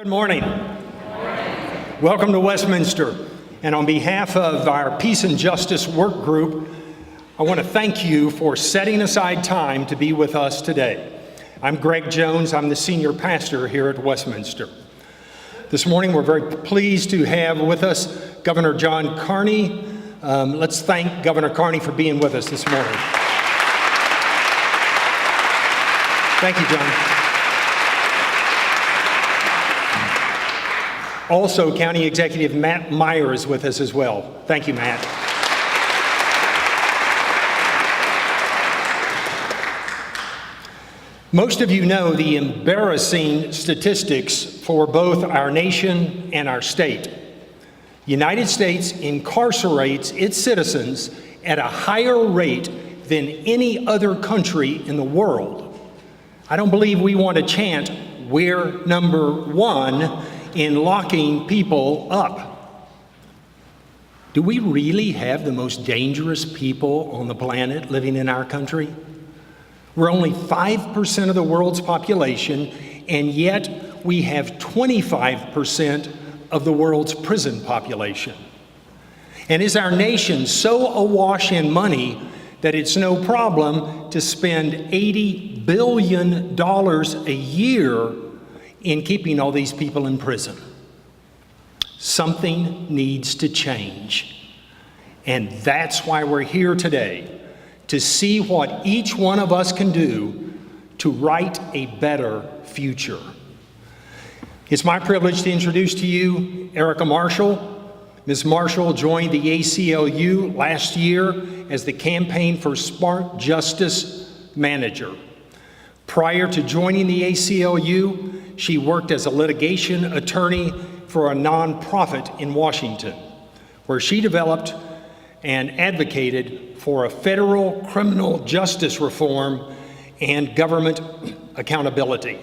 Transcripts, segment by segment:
morning. Welcome to Westminster. And on behalf of our Peace and Justice Work Group, I want to thank you for setting aside time to be with us today. I'm Greg Jones. I'm the senior pastor here at Westminster. This morning, we're very pleased to have with us Governor John Carney. Let's thank Governor Carney for being with us this morning. Thank you, John. Also, County Executive Matt Meyer is with us as well. Thank you, Matt. Most of you know the embarrassing statistics for both our nation and our state. The United States incarcerates its citizens at a higher rate than any other country in the world. I don't believe we want to chant, "We're number one" in locking people up. Do we really have the most dangerous people on the planet living in our country? We're only 5% of the world's population, and yet we have 25% of the world's prison population. And is our nation so awash in money that it's no problem to spend $80 billion a year in keeping all these people in prison? Something needs to change. And that's why we're here today, to see what each one of us can do to write a better future. It's my privilege to introduce to you Erica Marshall. Ms. Marshall joined the ACLU last year as the Campaign for Smart Justice Manager. Prior to joining the ACLU, she worked as a litigation attorney for a nonprofit in Washington, where she developed and advocated for a federal criminal justice reform and government accountability.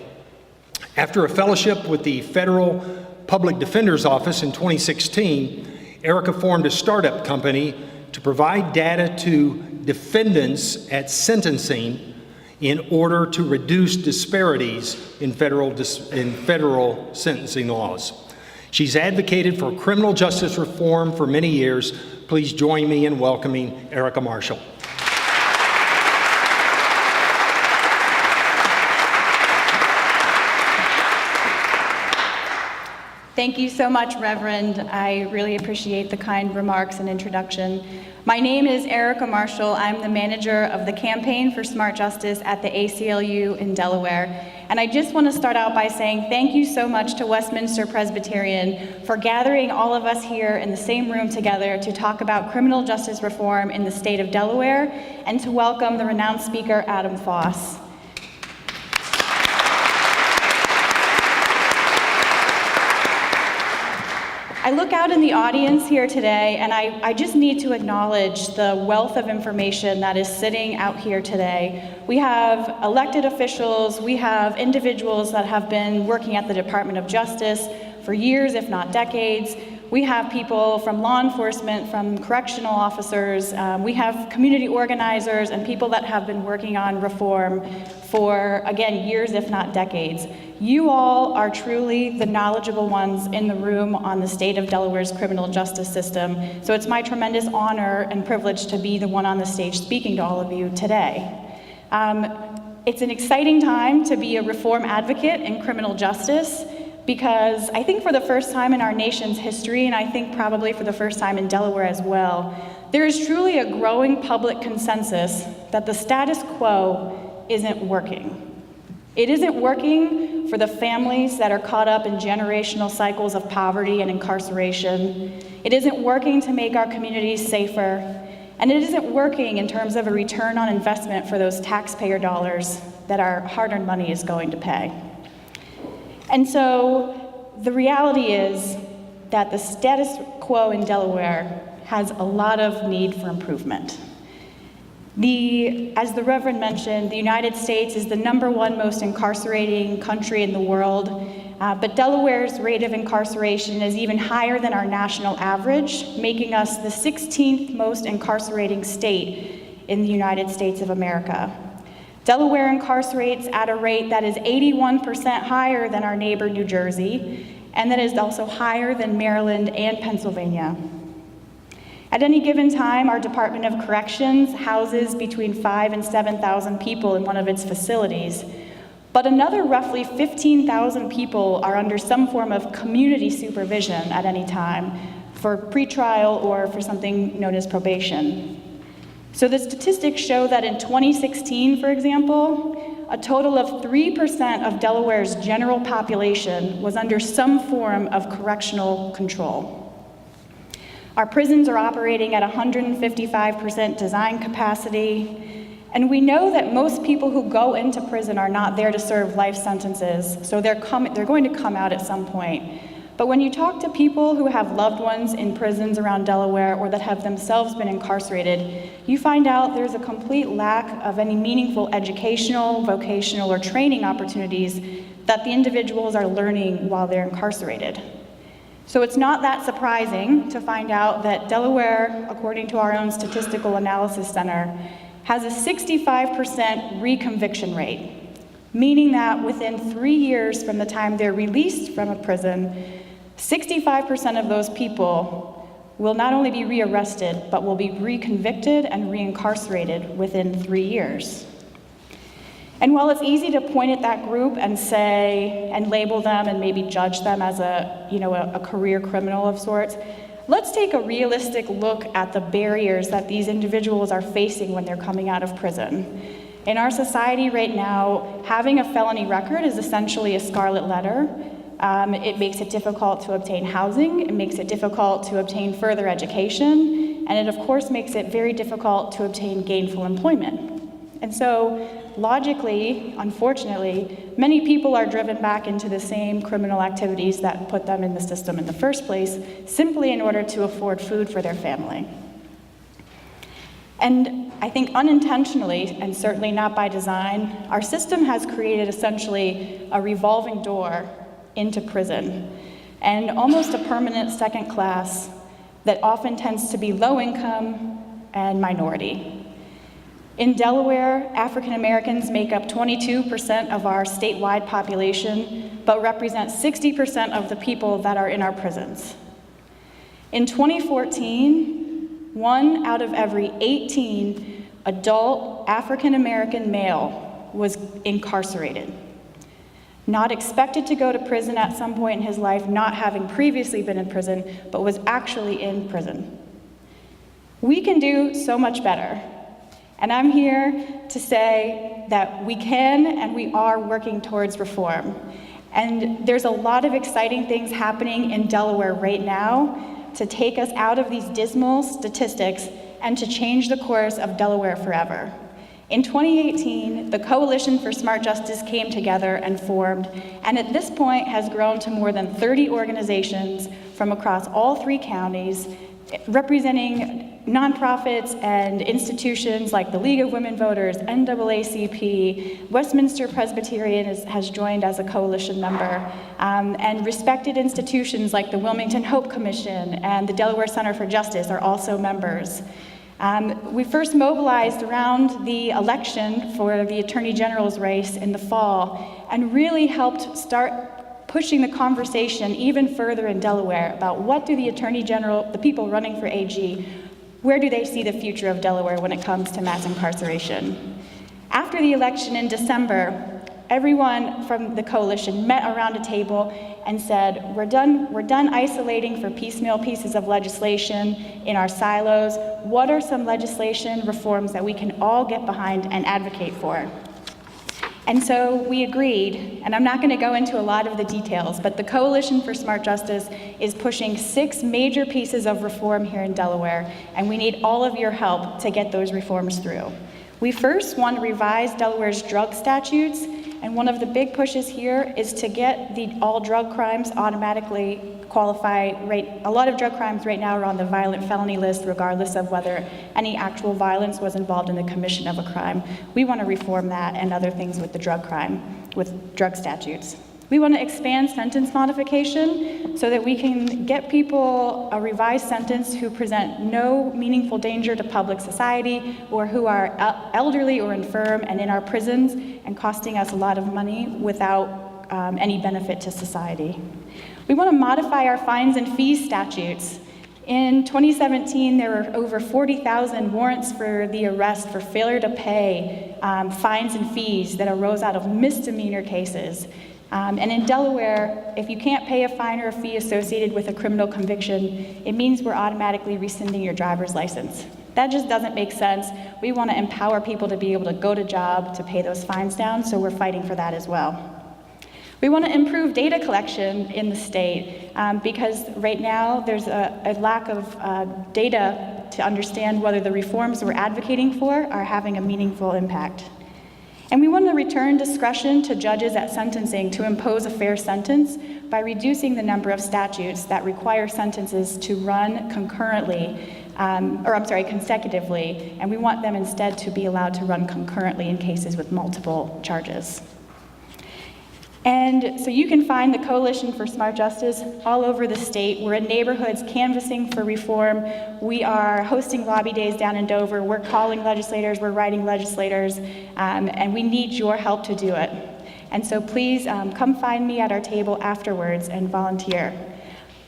After a fellowship with the Federal Public Defender's Office in 2016, Erica formed a startup company to provide data to defendants at sentencing in order to reduce disparities in federal sentencing laws. She's advocated for criminal justice reform for many years. Please join me in welcoming Erica Marshall. Thank you so much, Reverend. I really appreciate the kind remarks and introduction. My name is Erica Marshall. I'm the manager of the Campaign for Smart Justice at the ACLU in Delaware. And I just want to start out by saying thank you so much to Westminster Presbyterian for gathering all of us here in the same room together to talk about criminal justice reform in the state of Delaware, and to welcome the renowned speaker, Adam Foss. I look out in the audience here today, and I just need to acknowledge the wealth of information that is sitting out here today. We have elected officials, we have individuals that have been working at the Department of Justice for years, if not decades. We have people from law enforcement, from correctional officers, we have community organizers and people that have been working on reform for, again, years, if not decades. You all are truly the knowledgeable ones in the room on the state of Delaware's criminal justice system. So it's my tremendous honor and privilege to be the one on the stage speaking to all of you today. It's an exciting time to be a reform advocate in criminal justice, because I think for the first time in our nation's history, and I think probably for the first time in Delaware as well, there is truly a growing public consensus that the status quo isn't working. It isn't working for the families that are caught up in generational cycles of poverty and incarceration. It isn't working to make our communities safer. And it isn't working in terms of a return on investment for those taxpayer dollars that our hard-earned money is going to pay. And so the reality is that the status quo in Delaware has a lot of need for improvement. As the Reverend mentioned, the United States is the #1 most incarcerating country in the world, but Delaware's rate of incarceration is even higher than our national average, making us the 16th most incarcerating state in the United States of America. Delaware incarcerates at a rate that is 81% higher than our neighbor New Jersey, and that is also higher than Maryland and Pennsylvania. At any given time, our Department of Corrections houses between 5,000 and 7,000 people in one of its facilities, but another roughly 15,000 people are under some form of community supervision at any time for pretrial or for something known as probation. So the statistics show that in 2016, for example, a total of 3% of Delaware's general population was under some form of correctional control. Our prisons are operating at 155% design capacity, and we know that most people who go into prison are not there to serve life sentences, so they're going to come out at some point. But when you talk to people who have loved ones in prisons around Delaware or that have themselves been incarcerated, you find out there's a complete lack of any meaningful educational, vocational, or training opportunities that the individuals are learning while they're incarcerated. So it's not that surprising to find out that Delaware, according to our own Statistical Analysis Center, has a 65% reconviction rate, meaning that within 3 years from the time they're released from a prison, 65% of those people will not only be rearrested, but will be reconvicted and reincarcerated within 3 years. And while it's easy to point at that group and say, and label them and maybe judge them as a career criminal of sorts, let's take a realistic look at the barriers that these individuals are facing when they're coming out of prison. In our society right now, having a felony record is essentially a scarlet letter. It makes it difficult to obtain housing, it makes it difficult to obtain further education, and it of course makes it very difficult to obtain gainful employment. And so, logically, unfortunately, many people are driven back into the same criminal activities that put them in the system in the first place, simply in order to afford food for their family. And I think unintentionally, and certainly not by design, our system has created essentially a revolving door into prison, and almost a permanent second class that often tends to be low income and minority. In Delaware, African Americans make up 22% of our statewide population, but represent 60% of the people that are in our prisons. In 2014, 1 out of every 18 adult African American male was incarcerated. Not expected to go to prison at some point in his life, not having previously been in prison, but was actually in prison. We can do so much better. And I'm here to say that we can and we are working towards reform. And there's a lot of exciting things happening in Delaware right now to take us out of these dismal statistics and to change the course of Delaware forever. In 2018, the Coalition for Smart Justice came together and formed, and at this point has grown to more than 30 organizations from across all 3 counties, representing nonprofits and institutions like the League of Women Voters, NAACP, Westminster Presbyterian has joined as a coalition member, and respected institutions like the Wilmington Hope Commission and the Delaware Center for Justice are also members. We first mobilized around the election for the Attorney General's race in the fall and really helped start pushing the conversation even further in Delaware about what do the Attorney General, the people running for AG, where do they see the future of Delaware when it comes to mass incarceration? After the election in December, everyone from the coalition met around a table and said, we're done isolating for piecemeal pieces of legislation in our silos. What are some legislation reforms that we can all get behind and advocate for? And so we agreed, and I'm not going to go into a lot of the details, but the Coalition for Smart Justice is pushing 6 major pieces of reform here in Delaware, and we need all of your help to get those reforms through. We first want to revise Delaware's drug statutes, and one of the big pushes here is to get all drug crimes automatically qualify. A lot of drug crimes right now are on the violent felony list, regardless of whether any actual violence was involved in the commission of a crime. We want to reform that and other things with the drug statutes. We want to expand sentence modification so that we can get people a revised sentence who present no meaningful danger to public society or who are elderly or infirm and in our prisons and costing us a lot of money without any benefit to society. We want to modify our fines and fees statutes. In 2017, there were over 40,000 warrants for the arrest for failure to pay fines and fees that arose out of misdemeanor cases. And in Delaware, if you can't pay a fine or a fee associated with a criminal conviction, it means we're automatically rescinding your driver's license. That just doesn't make sense. We want to empower people to be able to go to job to pay those fines down, so we're fighting for that as well. We want to improve data collection in the state because right now there's a lack of data to understand whether the reforms we're advocating for are having a meaningful impact. And we want to return discretion to judges at sentencing to impose a fair sentence by reducing the number of statutes that require sentences to run consecutively, and we want them instead to be allowed to run concurrently in cases with multiple charges. And so you can find the Coalition for Smart Justice all over the state. We're in neighborhoods canvassing for reform. We are hosting lobby days down in Dover. We're calling legislators, we're writing legislators, and we need your help to do it. And so please come find me at our table afterwards and volunteer.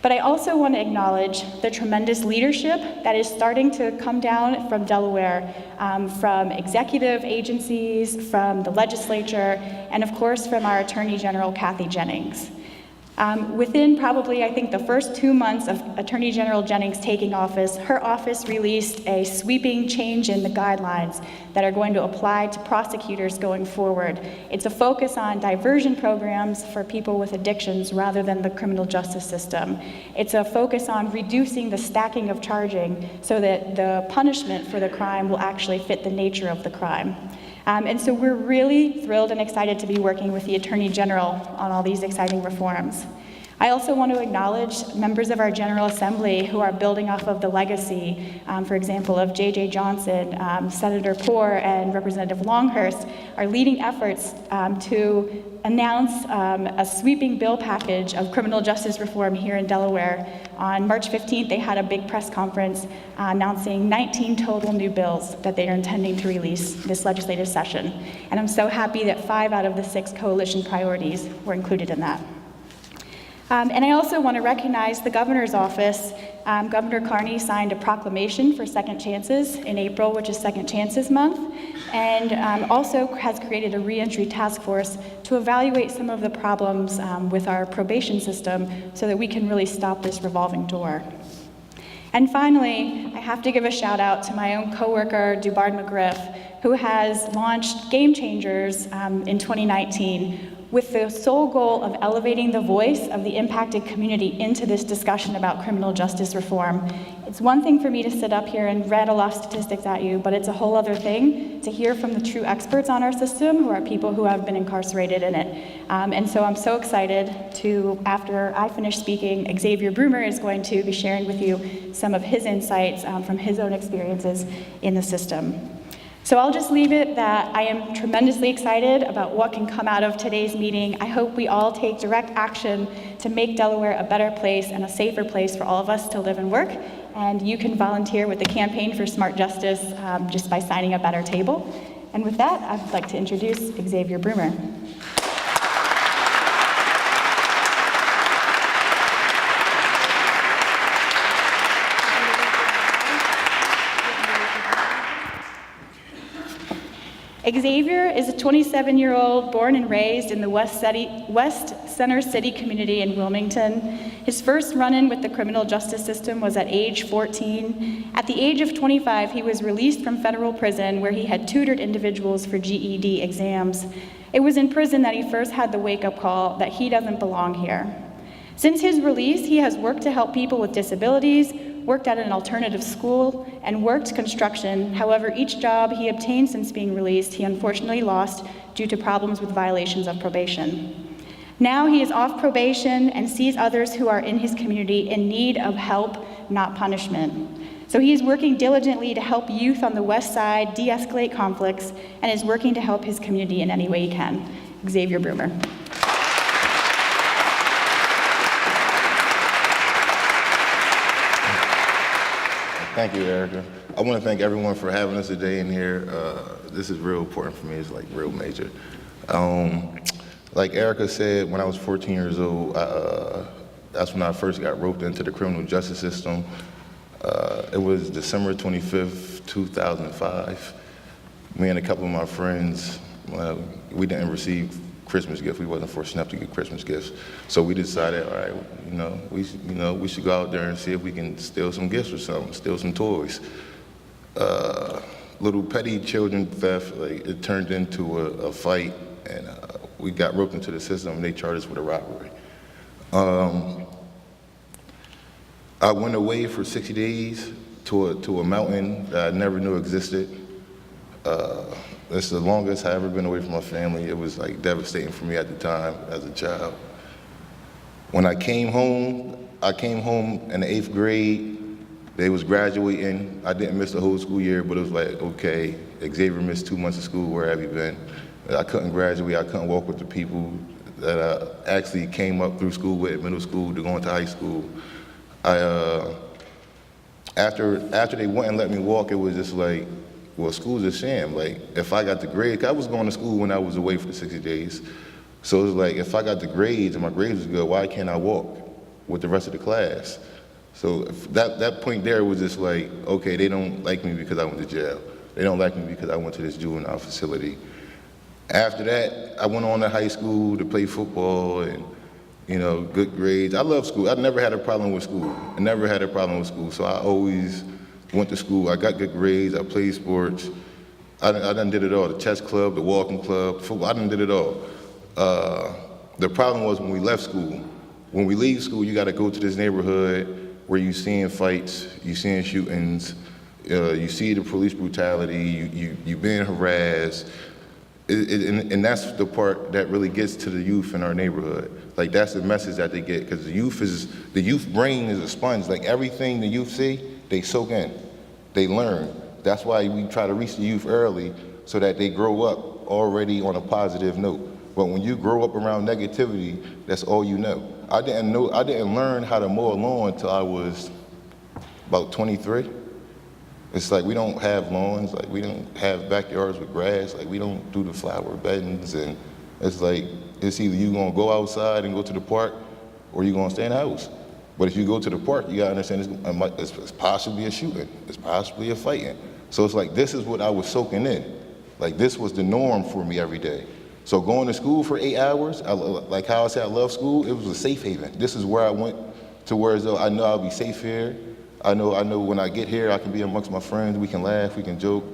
But I also want to acknowledge the tremendous leadership that is starting to come down from Delaware, from executive agencies, from the legislature, and of course from our Attorney General, Kathy Jennings. Within probably, I think, the first 2 months of Attorney General Jennings taking office, her office released a sweeping change in the guidelines that are going to apply to prosecutors going forward. It's a focus on diversion programs for people with addictions rather than the criminal justice system. It's a focus on reducing the stacking of charging so that the punishment for the crime will actually fit the nature of the crime. And so we're really thrilled and excited to be working with the Attorney General on all these exciting reforms. I also want to acknowledge members of our General Assembly who are building off of the legacy, for example, of J.J. Johnson, Senator Poore, and Representative Longhurst, are leading efforts to announce a sweeping bill package of criminal justice reform here in Delaware. On March 15th, they had a big press conference announcing 19 total new bills that they are intending to release this legislative session. And I'm so happy that 5 out of the 6 coalition priorities were included in that. And I also want to recognize the governor's office. Governor Carney signed a proclamation for second chances in April, which is Second Chances Month, and also has created a reentry task force to evaluate some of the problems with our probation system so that we can really stop this revolving door. And finally, I have to give a shout out to my own coworker, Dubard McGriff, who has launched Game Changers in 2019 with the sole goal of elevating the voice of the impacted community into this discussion about criminal justice reform. It's one thing for me to sit up here and rattle off statistics at you, but it's a whole other thing to hear from the true experts on our system, who are people who have been incarcerated in it. And so I'm so excited to, after I finish speaking, Xavier Brumer is going to be sharing with you some of his insights from his own experiences in the system. So I'll just leave it that I am tremendously excited about what can come out of today's meeting. I hope we all take direct action to make Delaware a better place and a safer place for all of us to live and work. And you can volunteer with the Campaign for Smart Justice just by signing up at our table. And with that, I'd like to introduce Xavier Brumer. Xavier is a 27-year-old born and raised in the West Center City community in Wilmington. His first run-in with the criminal justice system was at age 14. At the age of 25, he was released from federal prison where he had tutored individuals for GED exams. It was in prison that he first had the wake-up call that he doesn't belong here. Since his release, he has worked to help people with disabilities, worked at an alternative school, and worked construction. However, each job he obtained since being released, he unfortunately lost due to problems with violations of probation. Now he is off probation and sees others who are in his community in need of help, not punishment. So he is working diligently to help youth on the West Side de-escalate conflicts and is working to help his community in any way he can. Xavier Brumer. Thank you, Erica. I want to thank everyone for having us today in here. This is real important for me. It's like real major. Like Erica said, when I was 14 years old, that's when I first got roped into the criminal justice system. It was December 25th, 2005. Me and a couple of my friends, we didn't receive Christmas gifts. We wasn't fortunate enough to get Christmas gifts. So we decided, all right, we should go out there and see if we can steal some gifts or something, steal some toys. Little petty children theft, like, it turned into a fight, and we got roped into the system, and they charged us with a robbery. I went away for 60 days to a mountain that I never knew existed. It's the longest I've ever been away from my family. It was like devastating for me at the time as a child. When I came home in the 8th grade. They was graduating. I didn't miss the whole school year, but it was like, okay, Xavier missed 2 months of school, where have you been? I couldn't graduate, I couldn't walk with the people that I actually came up through school with, middle school to going to high school. After they wouldn't let me walk, it was just like, well, school's a sham. Like, if I got the grades, I was going to school when I was away for 60 days. So it was like, if I got the grades and my grades was good, why can't I walk with the rest of the class? So that point there was just like, okay, they don't like me because I went to jail. They don't like me because I went to this juvenile facility. After that, I went on to high school to play football and, good grades. I love school. I never had a problem with school. So I always went to school. I got good grades. I played sports. I done did it all. The chess club, the walking club, football, I done did it all. The problem was when we left school. When we leave school, you got to go to this neighborhood where you seeing fights, you seeing shootings, you see the police brutality, you being harassed, and that's the part that really gets to the youth in our neighborhood. Like, that's the message that they get, because the youth brain is a sponge. Like, everything the youth see, they soak in, they learn. That's why we try to reach the youth early, so that they grow up already on a positive note. But when you grow up around negativity, that's all you know. I didn't learn how to mow a lawn until I was about 23. It's like, we don't have lawns, like, we don't have backyards with grass, like, we don't do the flower beddings, and it's like, it's either you gonna go outside and go to the park, or you gonna stay in the house. But if you go to the park, you gotta understand it's possibly a shooting, it's possibly a fighting. So it's like, this is what I was soaking in. Like, this was the norm for me every day. So going to school for 8 hours, like how I said I love school, it was a safe haven. This is where I went to, where as though I know I'll be safe here. I know when I get here, I can be amongst my friends, we can laugh, we can joke.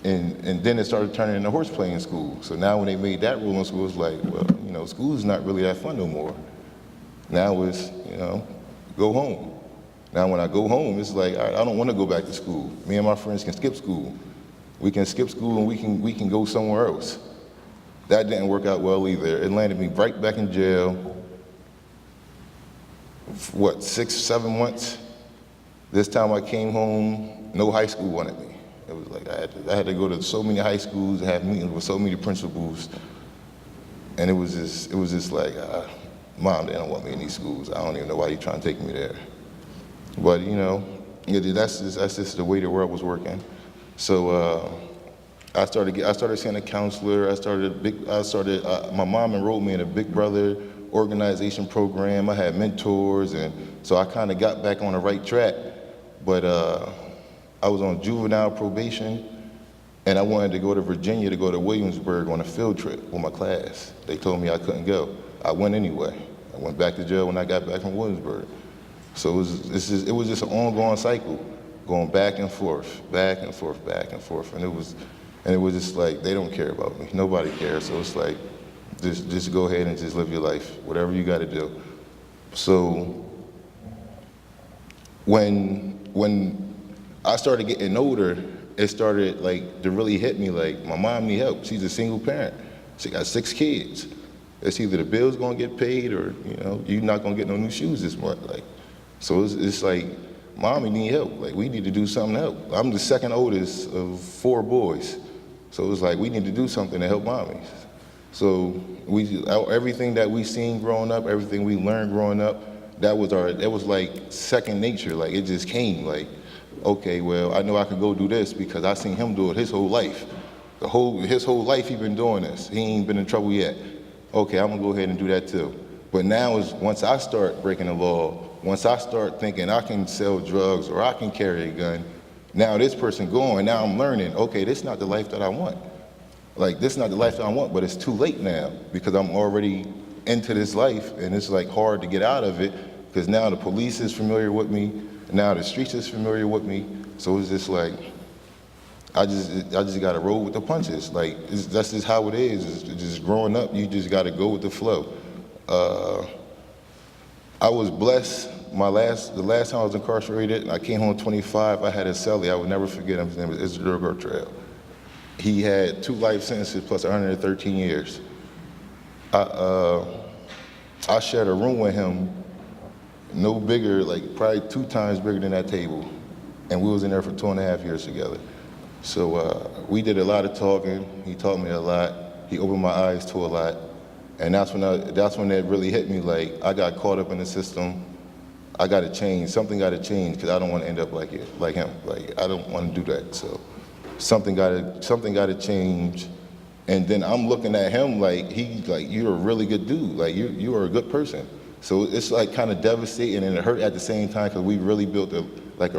And then it started turning into horseplay in school. So now when they made that rule in school, it's like, well, school's not really that fun no more. Now it's, go home. Now when I go home, it's like, all right, I don't want to go back to school. Me and my friends can skip school. We can skip school and we can go somewhere else. That didn't work out well either. It landed me right back in jail. 6, 7 months? This time I came home, no high school wanted me. It was like I had to go to so many high schools, have meetings with so many principals, and it was just like, Mom, they don't want me in these schools. I don't even know why you're trying to take me there. But that's just the way the world was working. So I started seeing a counselor. My mom enrolled me in a Big Brother organization program. I had mentors, and so I kind of got back on the right track. But I was on juvenile probation, and I wanted to go to Virginia to go to Williamsburg on a field trip with my class. They told me I couldn't go. I went anyway. I went back to jail when I got back from Williamsburg. So it was just an ongoing cycle, going back and forth, back and forth, back and forth, and it was just like, they don't care about me. Nobody cares. So it's like, just go ahead and just live your life, whatever you got to do. So when I started getting older, it started like to really hit me. Like, my mom need help. She's a single parent. She got 6 kids. It's either the bill's gonna get paid, or you're not gonna get no new shoes this month. Like, so it's like, Mommy need help. Like, we need to do something to help. I'm the second oldest of 4 boys. So it was like, we need to do something to help Mommy. So everything that we seen growing up, everything we learned growing up, that was like second nature. Like, it just came like, okay, well, I know I can go do this because I seen him do it his whole life. His whole life he been doing this. He ain't been in trouble yet. okay, I'm gonna go ahead and do that too. But now is once I start breaking the law, once I start thinking I can sell drugs or I can carry a gun, now this person going, now I'm learning, okay, this is not the life that I want. Like, this is not the life that I want, but it's too late now because I'm already into this life and it's like hard to get out of it because now the police is familiar with me, now the streets is familiar with me, so it's just like, I just gotta roll with the punches. Like, that's just how it is. It's just growing up, you just gotta go with the flow. I was blessed. The last time I was incarcerated, I came home 25. I had a cellie. I would never forget him. His name was Isidore Gartrell. He had 2 life sentences plus 113 years. I shared a room with him, no bigger, like probably 2 times bigger than that table, and we was in there for 2.5 years together. So we did a lot of talking. He taught me a lot. He opened my eyes to a lot. And that's when it really hit me, like, I got caught up in the system. I got to change. Something got to change because I don't want to end up like him. Like, I don't want to do that. So something got to change. And then I'm looking at him like, you're a really good dude. Like, you are a good person. So it's like kind of devastating and it hurt at the same time because we really built a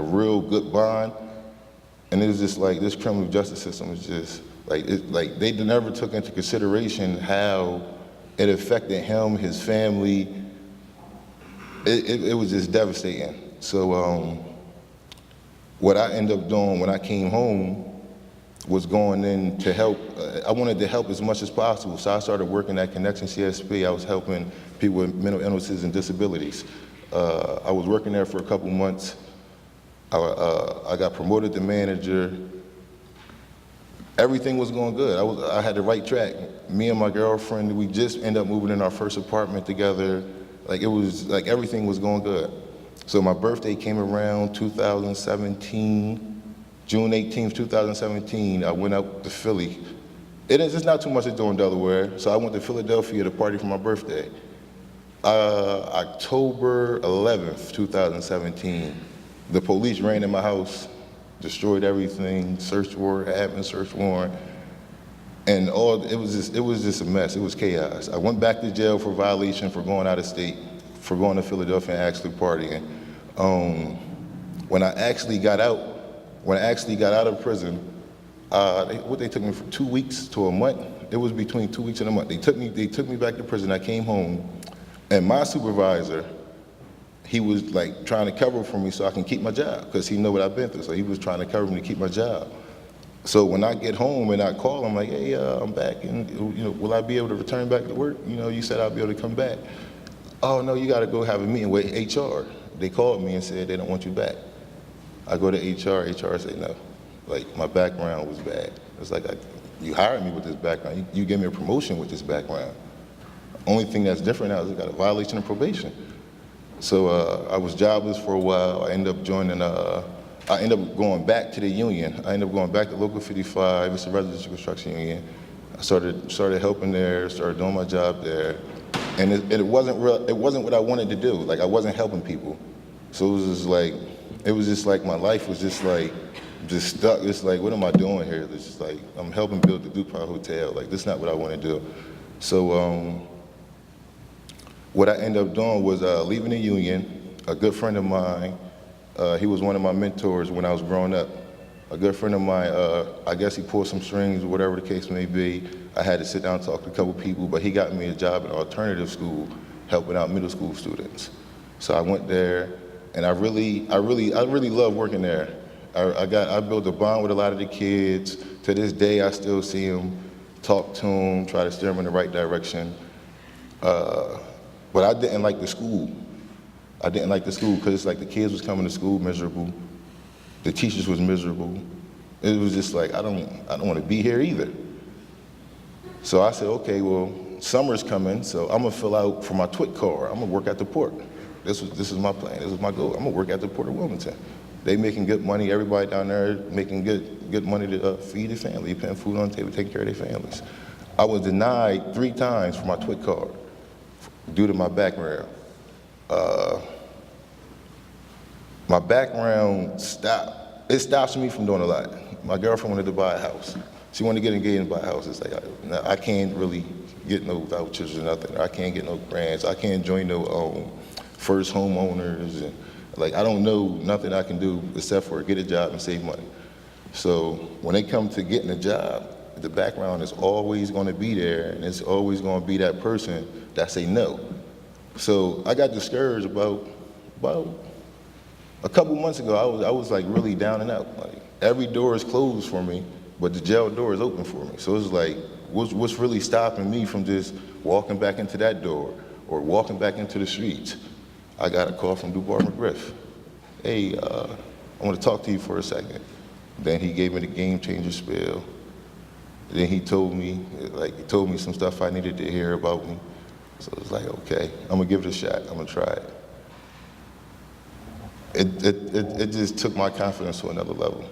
real good bond. And it was just like, this criminal justice system is just, like they never took into consideration how it affected him, his family. It was just devastating. So what I ended up doing when I came home was going in to help. I wanted to help as much as possible. So I started working at Connection CSP. I was helping people with mental illnesses and disabilities. I was working there for a couple months. I got promoted to manager. Everything was going good. I had the right track. Me and my girlfriend, we just ended up moving in our first apartment together. Like, it was like everything was going good. So my birthday came around 2017, June 18th, 2017. I went out to Philly. It's not too much to do in Delaware, so I went to Philadelphia to party for my birthday. October 11th, 2017. The police ran in my house, destroyed everything, search warrant, admin search warrant, and it was just a mess. It was chaos. I went back to jail for violation for going out of state, for going to Philadelphia and actually partying. When I actually got out of prison, they took me for 2 weeks to a month. It was between 2 weeks and a month. They took me back to prison. I came home, and my supervisor, he was like trying to cover for me so I can keep my job because he knew what I've been through. So he was trying to cover me to keep my job. So when I get home and I call him like, hey, I'm back, and will I be able to return back to work? You said I'll be able to come back. Oh no, you got to go have a meeting with HR. They called me and said they don't want you back. I go to HR. HR say no. Like, my background was bad. It's like, you hired me with this background. You gave me a promotion with this background. Only thing that's different now is I got a violation of probation. So I was jobless for a while. I ended up going back to the union. I ended up going back to Local 55. It's a residential construction union. I started helping there, started doing my job there. And it wasn't what I wanted to do. Like, I wasn't helping people. So it was just like my life was just stuck. It's like, what am I doing here? It's just like, I'm helping build the DuPont Hotel. Like, this is not what I want to do. So what I ended up doing was leaving the union. A good friend of mine, he was one of my mentors when I was growing up. A good friend of mine, I guess he pulled some strings or whatever the case may be. I had to sit down and talk to a couple people, but he got me a job at an alternative school, helping out middle school students. So I went there, and I really love working there. I built a bond with a lot of the kids. To this day, I still see them, talk to them, try to steer them in the right direction. But I didn't like the school. I didn't like the school because it's like the kids was coming to school miserable. The teachers was miserable. It was just like, I don't want to be here either. So I said, okay, well, summer's coming, so I'm gonna fill out for my TWIC car. I'm gonna work at the port. This is my plan, this is my goal. I'm gonna work at the Port of Wilmington. They making good money, everybody down there making good money to feed their family, putting food on the table, taking care of their families. I was denied 3 times for my TWIC card due to my background. My background stops me from doing a lot. My girlfriend wanted to buy a house. She wanted to get engaged and buy a house. It's like, I can't really get no vouchers or nothing. I can't get no grants. I can't join no first homeowners. And like, I don't know nothing I can do except for get a job and save money. So when they come to getting a job, the background is always going to be there, and it's always going to be that person that say no. So I got discouraged about a couple months ago. I was like really down and out. Like, every door is closed for me, but the jail door is open for me. So it's like, what's really stopping me from just walking back into that door or walking back into the streets? I got a call from DuBois McGriff. Hey, I want to talk to you for a second. Then he gave me the game changer spiel. Then he told me some stuff I needed to hear about me. So it was like, okay, I'm gonna give it a shot. I'm gonna try it. It just took my confidence to another level,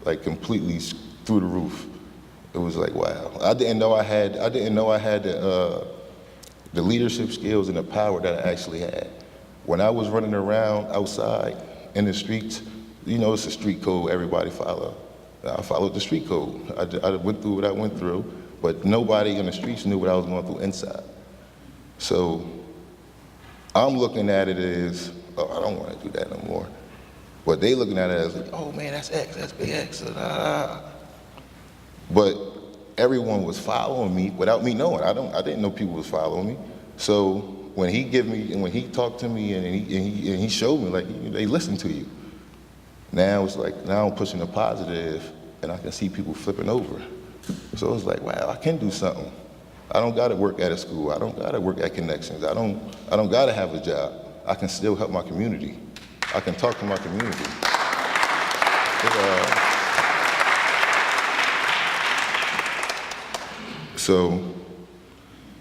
like completely through the roof. It was like, wow. I didn't know I had the leadership skills and the power that I actually had. When I was running around outside in the streets, you know, it's a street code everybody follow. I followed the street code. I went through what I went through, but nobody in the streets knew what I was going through inside. So I'm looking at it as, oh, I don't want to do that no more. But they looking at it as, like, oh man, that's X, that's big X. But everyone was following me without me knowing. I didn't know people was following me. So when he talked to me and he showed me, like, they listen to you. Now it's like, now I'm pushing the positive and I can see people flipping over. So it's like, wow, I can do something. I don't gotta work at a school. I don't gotta work at Connections. I don't gotta have a job. I can still help my community. I can talk to my community. So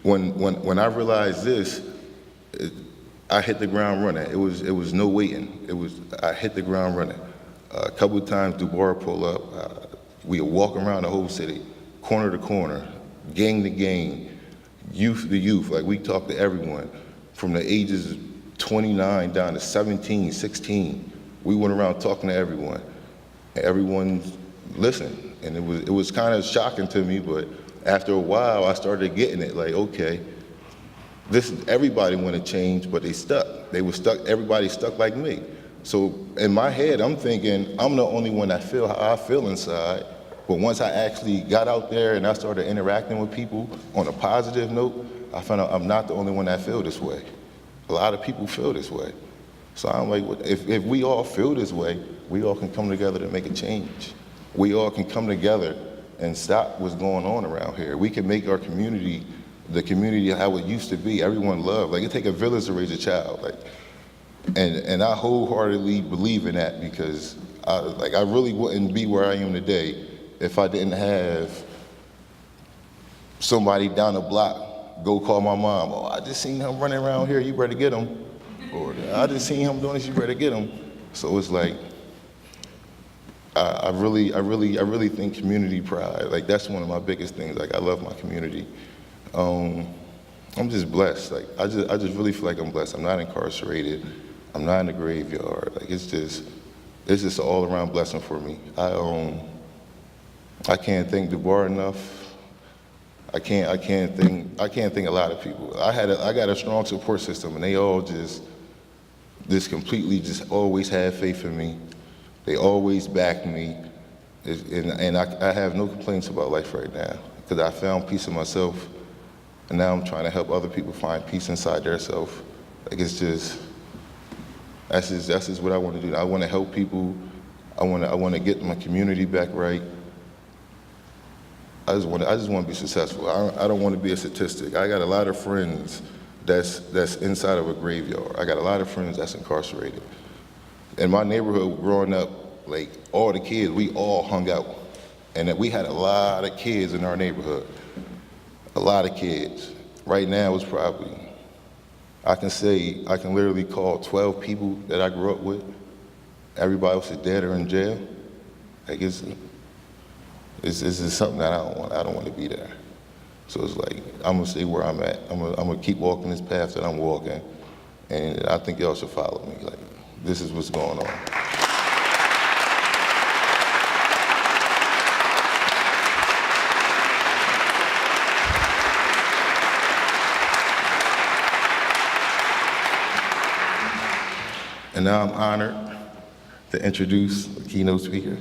when I realized this, I hit the ground running. It was no waiting. I hit the ground running. A couple of times DuBois pull up. We would walk around the whole city, corner to corner, gang to gang, youth to youth. Like, we talked to everyone from the ages of 29 down to 17, 16. We went around talking to everyone. Everyone listened. And it was kind of shocking to me, but after a while I started getting it. Like, okay, everybody wanted change, but they stuck. They were stuck, everybody stuck like me. So in my head, I'm thinking, I'm the only one that feel how I feel inside. But once I actually got out there and I started interacting with people on a positive note, I found out I'm not the only one that feel this way. A lot of people feel this way. So I'm like, if we all feel this way, we all can come together to make a change. We all can come together and stop what's going on around here. We can make our community, the community how it used to be. Everyone loved. Like, it take a village to raise a child. Like, and I wholeheartedly believe in that, because I really wouldn't be where I am today if I didn't have somebody down the block go call my mom. Oh, I just seen him running around here, you better get him. Or I just seen him doing this, you better get him. So it's like, I really think community pride, like, that's one of my biggest things. Like, I love my community. I'm just blessed. Like, I just really feel like I'm blessed. I'm not incarcerated. I'm not in the graveyard. Like, it's just an all-around blessing for me. I can't thank DuBois enough. I can't thank a lot of people. I got a strong support system, and they all just completely just always had faith in me. They always backed me, and I have no complaints about life right now, because I found peace in myself, and now I'm trying to help other people find peace inside their self. Like, that's just what I want to do. I want to help people. I want to get my community back right. I just want to be successful. I don't want to be a statistic. I got a lot of friends that's inside of a graveyard. I got a lot of friends that's incarcerated. In my neighborhood growing up, like, all the kids, we all hung out. And that we had a lot of kids in our neighborhood. A lot of kids. Right now it's probably, I can literally call 12 people that I grew up with. Everybody else is dead or in jail. Like, it's just something that I don't want to be there. So it's like, I'm gonna stay where I'm at. I'm gonna keep walking this path that I'm walking, and I think y'all should follow me. Like, this is what's going on. And now I'm honored to introduce the keynote speaker.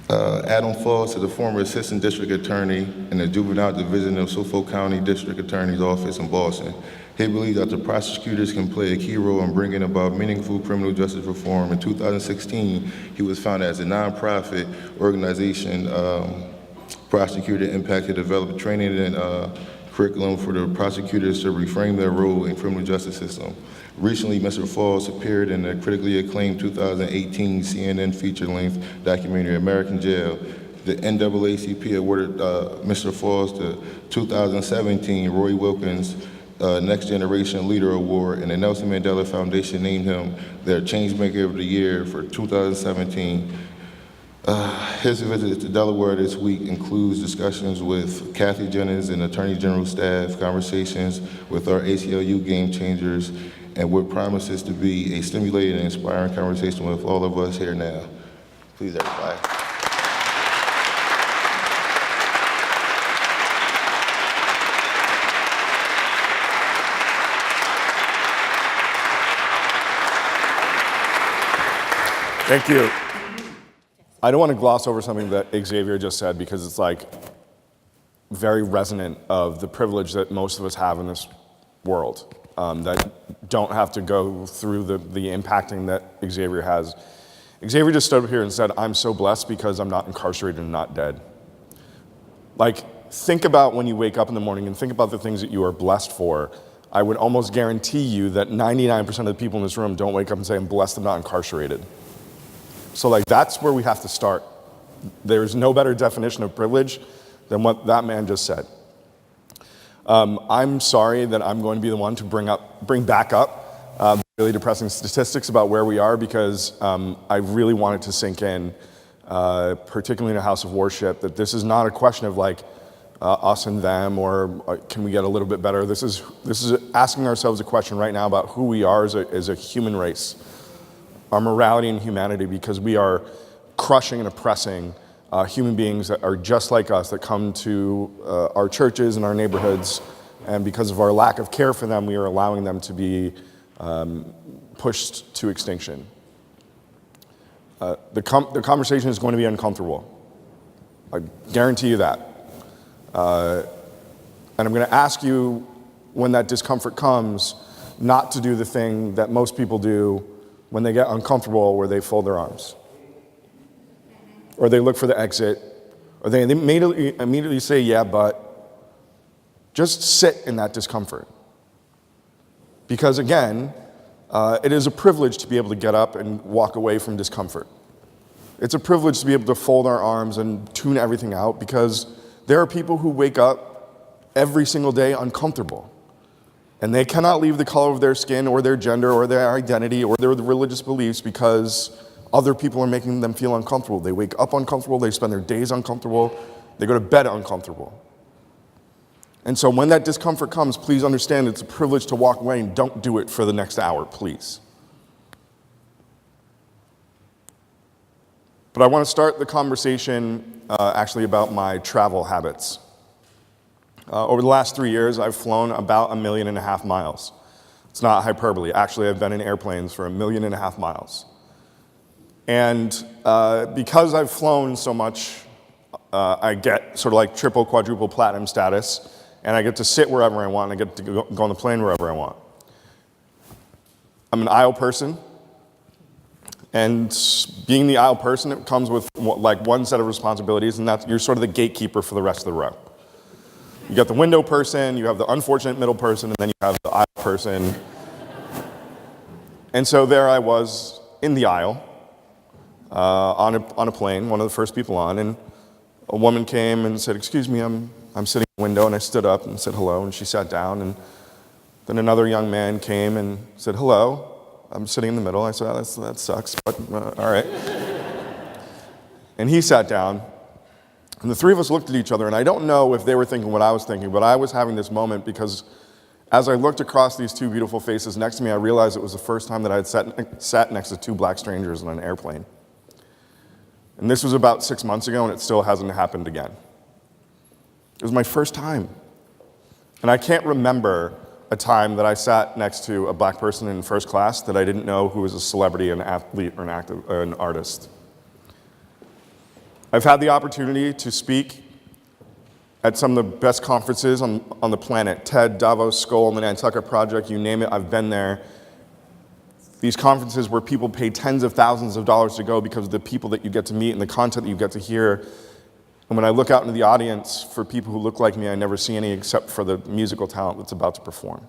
Adam Falls is the former Assistant District Attorney in the Juvenile Division of Suffolk County District Attorney's Office in Boston. He believes that the prosecutors can play a key role in bringing about meaningful criminal justice reform. In 2016, he was founded as a nonprofit organization, Prosecutor Impact, to develop training and curriculum for the prosecutors to reframe their role in criminal justice system. Recently, Mr. Falls appeared in the critically acclaimed 2018 CNN feature-length documentary, American Jail. The NAACP awarded Mr. Falls the 2017 Roy Wilkins Next Generation Leader Award, and the Nelson Mandela Foundation named him their Changemaker of the Year for 2017. His visit to Delaware this week includes discussions with Kathy Jennings and Attorney General staff, conversations with our ACLU game changers, and what promises to be a stimulating and inspiring conversation with all of us here now. Please, everybody. Thank you. I don't want to gloss over something that Xavier just said because it's like very resonant of the privilege that most of us have in this world, that don't have to go through the impacting that Xavier has. Xavier just stood up here and said, I'm so blessed because I'm not incarcerated and not dead. Like, think about when you wake up in the morning and think about the things that you are blessed for. I would almost guarantee you that 99% of the people in this room don't wake up and say, I'm blessed I'm not incarcerated. So like, that's where we have to start. There's no better definition of privilege than what that man just said. I'm sorry that I'm going to be the one to bring back up really depressing statistics about where we are, because I really want it to sink in, particularly in a house of worship, that this is not a question of like us and them, or can we get a little bit better. This is asking ourselves a question right now about who we are as a human race, our morality and humanity, because we are crushing and oppressing human beings that are just like us, that come to our churches and our neighborhoods, and because of our lack of care for them, we are allowing them to be pushed to extinction. The conversation is going to be uncomfortable. I guarantee you that. And I'm going to ask you, when that discomfort comes, not to do the thing that most people do when they get uncomfortable, where they fold their arms, or they look for the exit, or they immediately say, yeah, but just sit in that discomfort. Because again, it is a privilege to be able to get up and walk away from discomfort. It's a privilege to be able to fold our arms and tune everything out, because there are people who wake up every single day uncomfortable. And they cannot leave the color of their skin or their gender or their identity or their religious beliefs because other people are making them feel uncomfortable. They wake up uncomfortable, they spend their days uncomfortable, they go to bed uncomfortable. And so when that discomfort comes, please understand it's a privilege to walk away, and don't do it for the next hour, please. But I want to start the conversation actually about my travel habits. Over the last 3 years, I've flown about 1.5 million miles. It's not hyperbole. Actually, I've been in airplanes for 1.5 million miles. And because I've flown so much, I get sort of like triple, quadruple platinum status, and I get to sit wherever I want, and I get to go on the plane wherever I want. I'm an aisle person, and being the aisle person, it comes with like one set of responsibilities, and that's you're sort of the gatekeeper for the rest of the row. You got the window person, you have the unfortunate middle person, and then you have the aisle person. And so there I was in the aisle on a plane, one of the first people on, and a woman came and said, "Excuse me, I'm sitting in the window," and I stood up and said hello, and she sat down, and then another young man came and said, "Hello, I'm sitting in the middle." I said, "Oh, that sucks, but all right." And he sat down. And the three of us looked at each other, and I don't know if they were thinking what I was thinking, but I was having this moment because as I looked across these two beautiful faces next to me, I realized it was the first time that I had sat next to two black strangers on an airplane. And this was about 6 months ago, and it still hasn't happened again. It was my first time. And I can't remember a time that I sat next to a black person in first class that I didn't know who was a celebrity, an athlete, or an artist. I've had the opportunity to speak at some of the best conferences on the planet, TED, Davos, Skoll, the Nantucket Project, you name it, I've been there. These conferences where people pay tens of thousands of dollars to go because of the people that you get to meet and the content that you get to hear. And when I look out into the audience for people who look like me, I never see any except for the musical talent that's about to perform.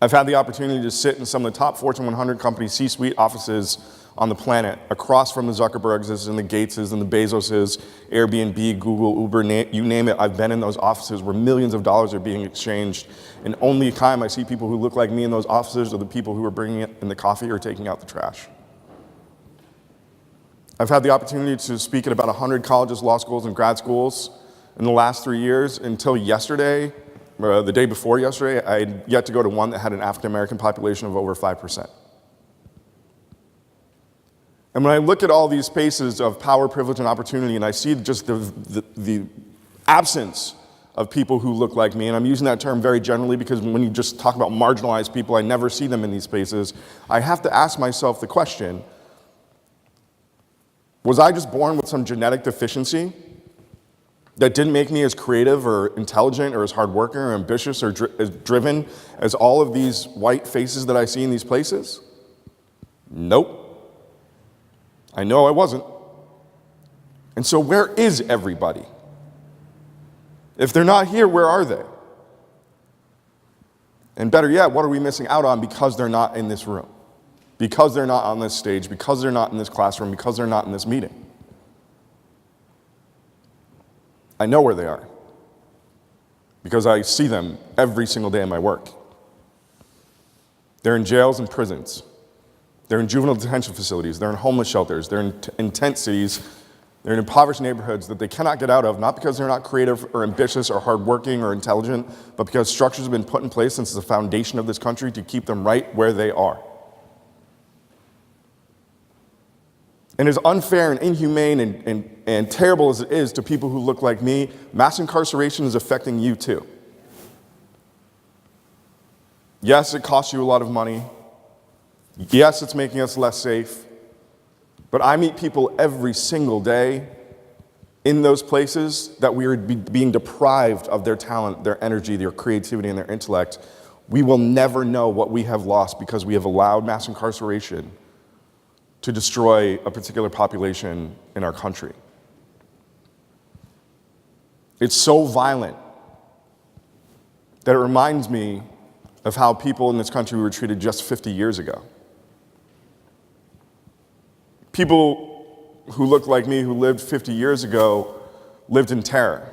I've had the opportunity to sit in some of the top Fortune 100 company C-suite offices on the planet, across from the Zuckerbergs and the Gateses and the Bezoses, Airbnb, Google, Uber, you name it. I've been in those offices where millions of dollars are being exchanged, and only time I see people who look like me in those offices are the people who are bringing in the coffee or taking out the trash. I've had the opportunity to speak at about 100 colleges, law schools, and grad schools in the last 3 years. Until yesterday, the day before yesterday, I had yet to go to one that had an African-American population of over 5%. And when I look at all these spaces of power, privilege, and opportunity, and I see just the absence of people who look like me, and I'm using that term very generally because when you just talk about marginalized people, I never see them in these spaces, I have to ask myself the question, was I just born with some genetic deficiency that didn't make me as creative or intelligent or as hard worker or ambitious or as driven as all of these white faces that I see in these places? Nope. I know I wasn't. And so where is everybody? If they're not here, where are they? And better yet, what are we missing out on because they're not in this room? Because they're not on this stage, because they're not in this classroom, because they're not in this meeting? I know where they are because I see them every single day in my work. They're in jails and prisons. They're in juvenile detention facilities. They're in homeless shelters. They're in tent cities. They're in impoverished neighborhoods that they cannot get out of, not because they're not creative or ambitious or hardworking or intelligent, but because structures have been put in place since the foundation of this country to keep them right where they are. And as unfair and inhumane and terrible as it is to people who look like me, mass incarceration is affecting you too. Yes, it costs you a lot of money. Yes, it's making us less safe. But I meet people every single day in those places that we are being deprived of their talent, their energy, their creativity, and their intellect. We will never know what we have lost because we have allowed mass incarceration to destroy a particular population in our country. It's so violent that it reminds me of how people in this country were treated just 50 years ago. People who look like me, who lived 50 years ago, lived in terror.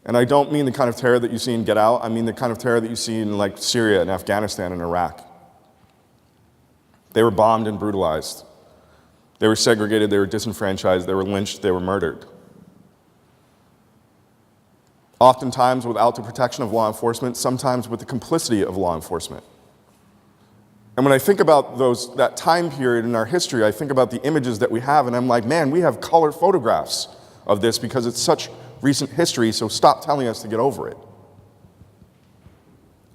And I don't mean the kind of terror that you see in Get Out, I mean the kind of terror that you see in like Syria and Afghanistan and Iraq. They were bombed and brutalized. They were segregated, they were disenfranchised, they were lynched, they were murdered. Oftentimes without the protection of law enforcement, sometimes with the complicity of law enforcement. And when I think about that time period in our history, I think about the images that we have, and I'm like, man, we have color photographs of this because it's such recent history, so stop telling us to get over it.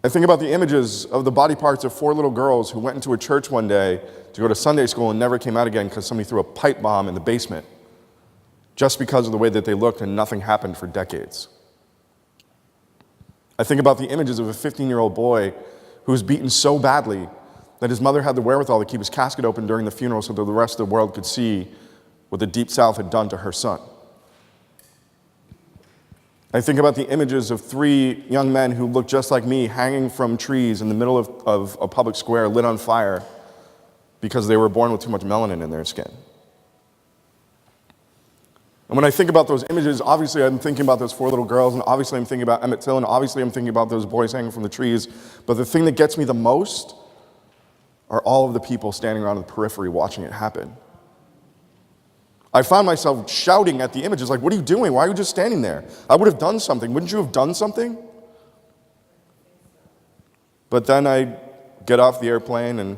I think about the images of the body parts of 4 little girls who went into a church one day to go to Sunday school and never came out again because somebody threw a pipe bomb in the basement just because of the way that they looked and nothing happened for decades. I think about the images of a 15-year-old boy who was beaten so badly that his mother had the wherewithal to keep his casket open during the funeral so that the rest of the world could see what the Deep South had done to her son. I think about the images of 3 young men who looked just like me hanging from trees in the middle of a public square lit on fire because they were born with too much melanin in their skin. And when I think about those images, obviously I'm thinking about those 4 little girls, and obviously I'm thinking about Emmett Till, and obviously I'm thinking about those boys hanging from the trees. But the thing that gets me the most are all of the people standing around in the periphery watching it happen. I found myself shouting at the images, like, what are you doing? Why are you just standing there? I would have done something. Wouldn't you have done something? But then I get off the airplane and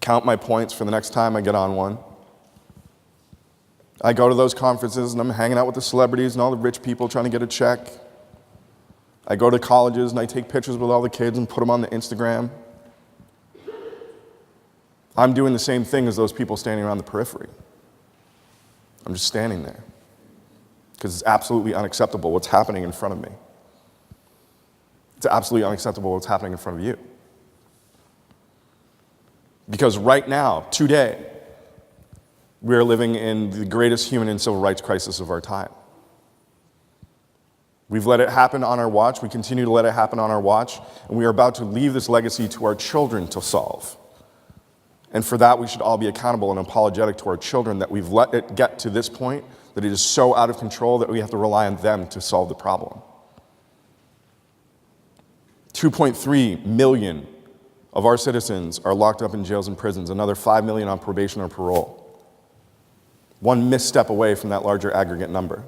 count my points for the next time I get on one. I go to those conferences and I'm hanging out with the celebrities and all the rich people trying to get a check. I go to colleges and I take pictures with all the kids and put them on the Instagram. I'm doing the same thing as those people standing around the periphery. I'm just standing there because it's absolutely unacceptable what's happening in front of me. It's absolutely unacceptable what's happening in front of you. Because right now, today, we are living in the greatest human and civil rights crisis of our time. We've let it happen on our watch. We continue to let it happen on our watch. And we are about to leave this legacy to our children to solve. And for that, we should all be accountable and apologetic to our children that we've let it get to this point, that it is so out of control that we have to rely on them to solve the problem. 2.3 million of our citizens are locked up in jails and prisons, another 5 million on probation or parole. One misstep away from that larger aggregate number.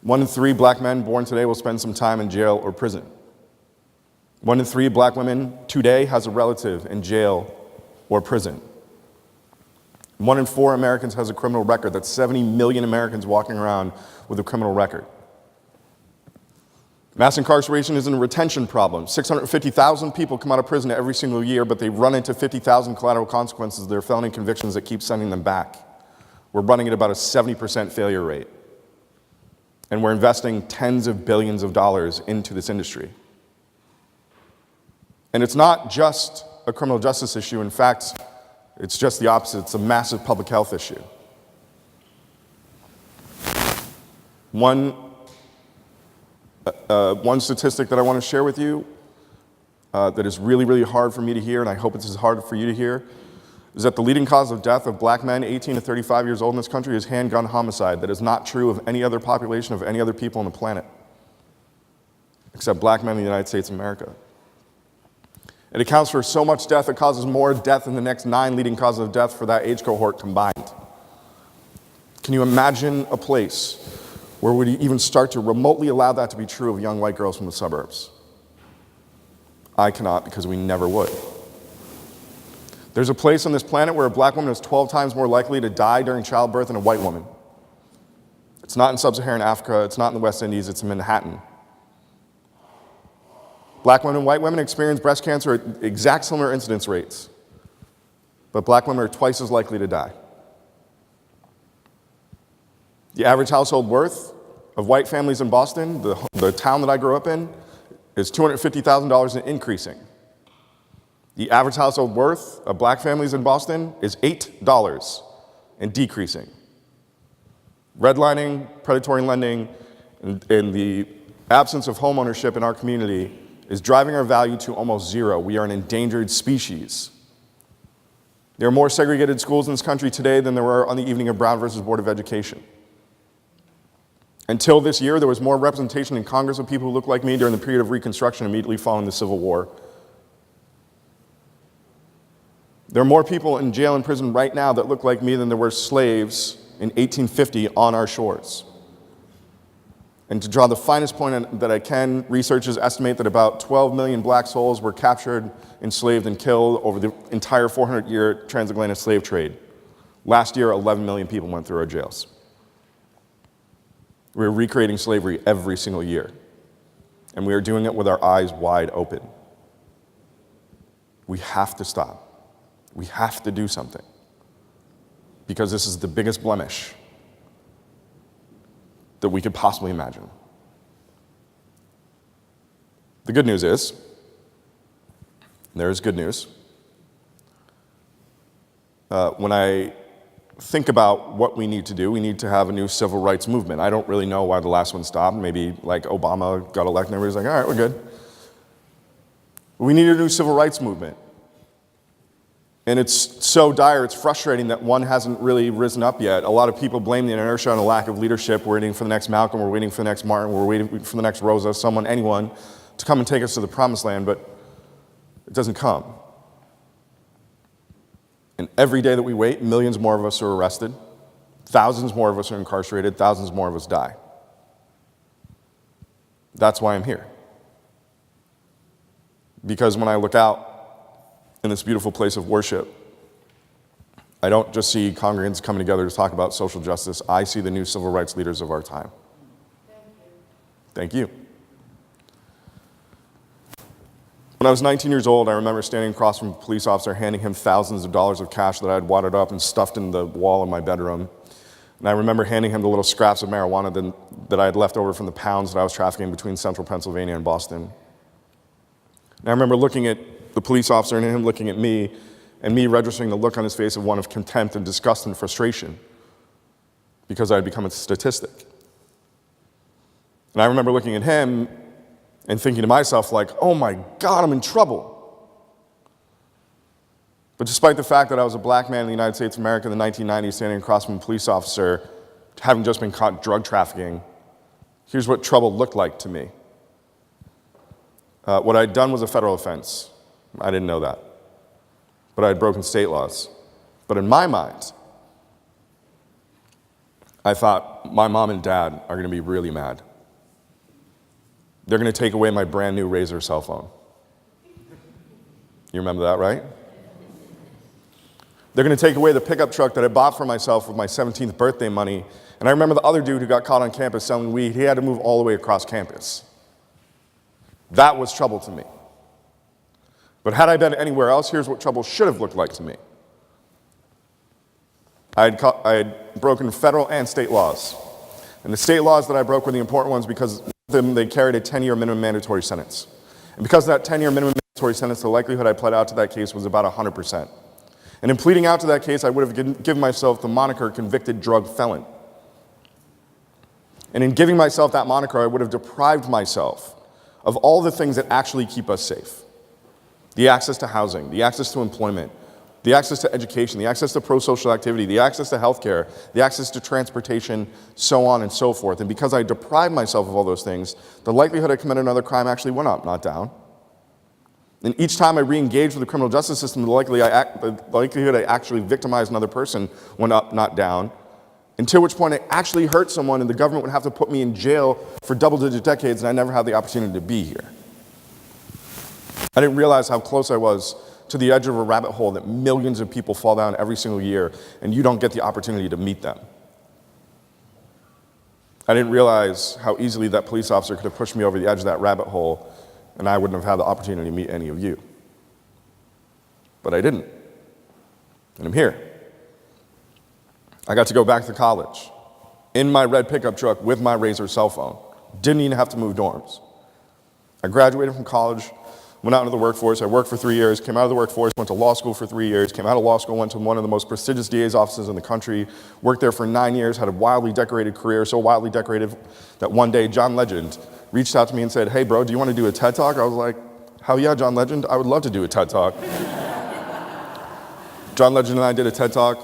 1 in 3 black men born today will spend some time in jail or prison. 1 in 3 black women today has a relative in jail or prison. 1 in 4 Americans has a criminal record. That's 70 million Americans walking around with a criminal record. Mass incarceration isn't a retention problem. 650,000 people come out of prison every single year, but they run into 50,000 collateral consequences of their felony convictions that keep sending them back. We're running at about a 70% failure rate. And we're investing tens of billions of dollars into this industry. And it's not just a criminal justice issue. In fact, it's just the opposite. It's a massive public health issue. One statistic that I want to share with you that is really, really hard for me to hear, and I hope it's as hard for you to hear, is that the leading cause of death of black men 18 to 35 years old in this country is handgun homicide. That is not true of any other population of any other people on the planet, except black men in the United States of America. It accounts for so much death, it causes more death than the next 9 leading causes of death for that age cohort combined. Can you imagine a place where would you even start to remotely allow that to be true of young white girls from the suburbs? I cannot, because we never would. There's a place on this planet where a black woman is 12 times more likely to die during childbirth than a white woman. It's not in sub-Saharan Africa, it's not in the West Indies, it's in Manhattan. Black women and white women experience breast cancer at exact similar incidence rates, but black women are twice as likely to die. The average household worth of white families in Boston, the town that I grew up in, is $250,000 and increasing. The average household worth of black families in Boston is $8 and decreasing. Redlining, predatory lending, and the absence of home ownership in our community is driving our value to almost zero. We are an endangered species. There are more segregated schools in this country today than there were on the evening of Brown versus Board of Education. Until this year, there was more representation in Congress of people who looked like me during the period of Reconstruction immediately following the Civil War. There are more people in jail and prison right now that look like me than there were slaves in 1850 on our shores. And to draw the finest point that I can, researchers estimate that about 12 million black souls were captured, enslaved, and killed over the entire 400-year transatlantic slave trade. Last year, 11 million people went through our jails. We're recreating slavery every single year, and we are doing it with our eyes wide open. We have to stop. We have to do something, because this is the biggest blemish that we could possibly imagine. The good news is, there is good news. When I think about what we need to do, we need to have a new civil rights movement. I don't really know why the last one stopped. Maybe like Obama got elected and everybody's like, all right, we're good. We need a new civil rights movement. And it's so dire, it's frustrating that one hasn't really risen up yet. A lot of people blame the inertia on a lack of leadership. We're waiting for the next Malcolm, we're waiting for the next Martin, we're waiting for the next Rosa, someone, anyone, to come and take us to the promised land, but it doesn't come. And every day that we wait, millions more of us are arrested, thousands more of us are incarcerated, thousands more of us die. That's why I'm here. Because when I look out in this beautiful place of worship, I don't just see congregants coming together to talk about social justice. I see the new civil rights leaders of our time. Thank you. When I was 19 years old, I remember standing across from a police officer, handing him thousands of dollars of cash that I had wadded up and stuffed in the wall of my bedroom. And I remember handing him the little scraps of marijuana that I had left over from the pounds that I was trafficking between central Pennsylvania and Boston. And I remember looking at the police officer and him looking at me, and me registering the look on his face of one of contempt and disgust and frustration because I had become a statistic. And I remember looking at him and thinking to myself, like, oh my God, I'm in trouble. But despite the fact that I was a black man in the United States of America in the 1990s standing across from a police officer, having just been caught drug trafficking, here's what trouble looked like to me. What I'd done was a federal offense. I didn't know that. But I had broken state laws. But in my mind, I thought my mom and dad are going to be really mad. They're going to take away my brand new Razor cell phone. You remember that, right? They're going to take away the pickup truck that I bought for myself with my 17th birthday money. And I remember the other dude who got caught on campus selling weed, he had to move all the way across campus. That was trouble to me. But had I been anywhere else, here's what trouble should have looked like to me. I had broken federal and state laws. And the state laws that I broke were the important ones because they carried a 10-year minimum mandatory sentence. And because of that 10-year minimum mandatory sentence, the likelihood I pled out to that case was about 100%. And in pleading out to that case, I would have given myself the moniker convicted drug felon. And in giving myself that moniker, I would have deprived myself of all the things that actually keep us safe. The access to housing, the access to employment, the access to education, the access to pro-social activity, the access to healthcare, the access to transportation, so on and so forth. And because I deprived myself of all those things, the likelihood I commit another crime actually went up, not down. And each time I re-engaged with the criminal justice system, the likelihood I actually victimized another person went up, not down. Until which point I actually hurt someone and the government would have to put me in jail for double-digit decades and I never had the opportunity to be here. I didn't realize how close I was to the edge of a rabbit hole that millions of people fall down every single year and you don't get the opportunity to meet them. I didn't realize how easily that police officer could have pushed me over the edge of that rabbit hole and I wouldn't have had the opportunity to meet any of you. But I didn't. And I'm here. I got to go back to college in my red pickup truck with my Razor cell phone. Didn't even have to move dorms. I graduated from college, went out into the workforce. I worked for 3 years, came out of the workforce, went to law school for 3 years, came out of law school, went to one of the most prestigious DA's offices in the country, worked there for 9 years, had a wildly decorated career, so wildly decorated that one day John Legend reached out to me and said, hey bro, do you want to do a TED Talk? I was like, hell yeah, John Legend, I would love to do a TED Talk. John Legend and I did a TED Talk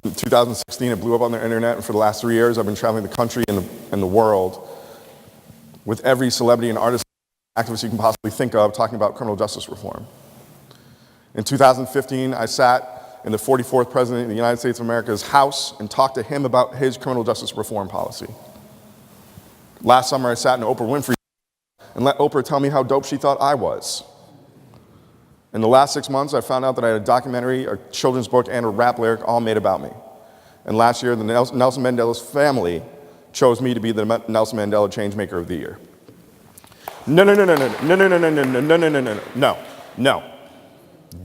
in 2016. It blew up on the internet, and for the last 3 years I've been traveling the country and the world with every celebrity and artist activist you can possibly think of talking about criminal justice reform. In 2015, I sat in the 44th President of the United States of America's house and talked to him about his criminal justice reform policy. Last summer, I sat in Oprah Winfrey and let Oprah tell me how dope she thought I was. In the last 6 months, I found out that I had a documentary, a children's book, and a rap lyric all made about me. And last year, the Nelson Mandela's family chose me to be the Nelson Mandela Changemaker of the Year. No.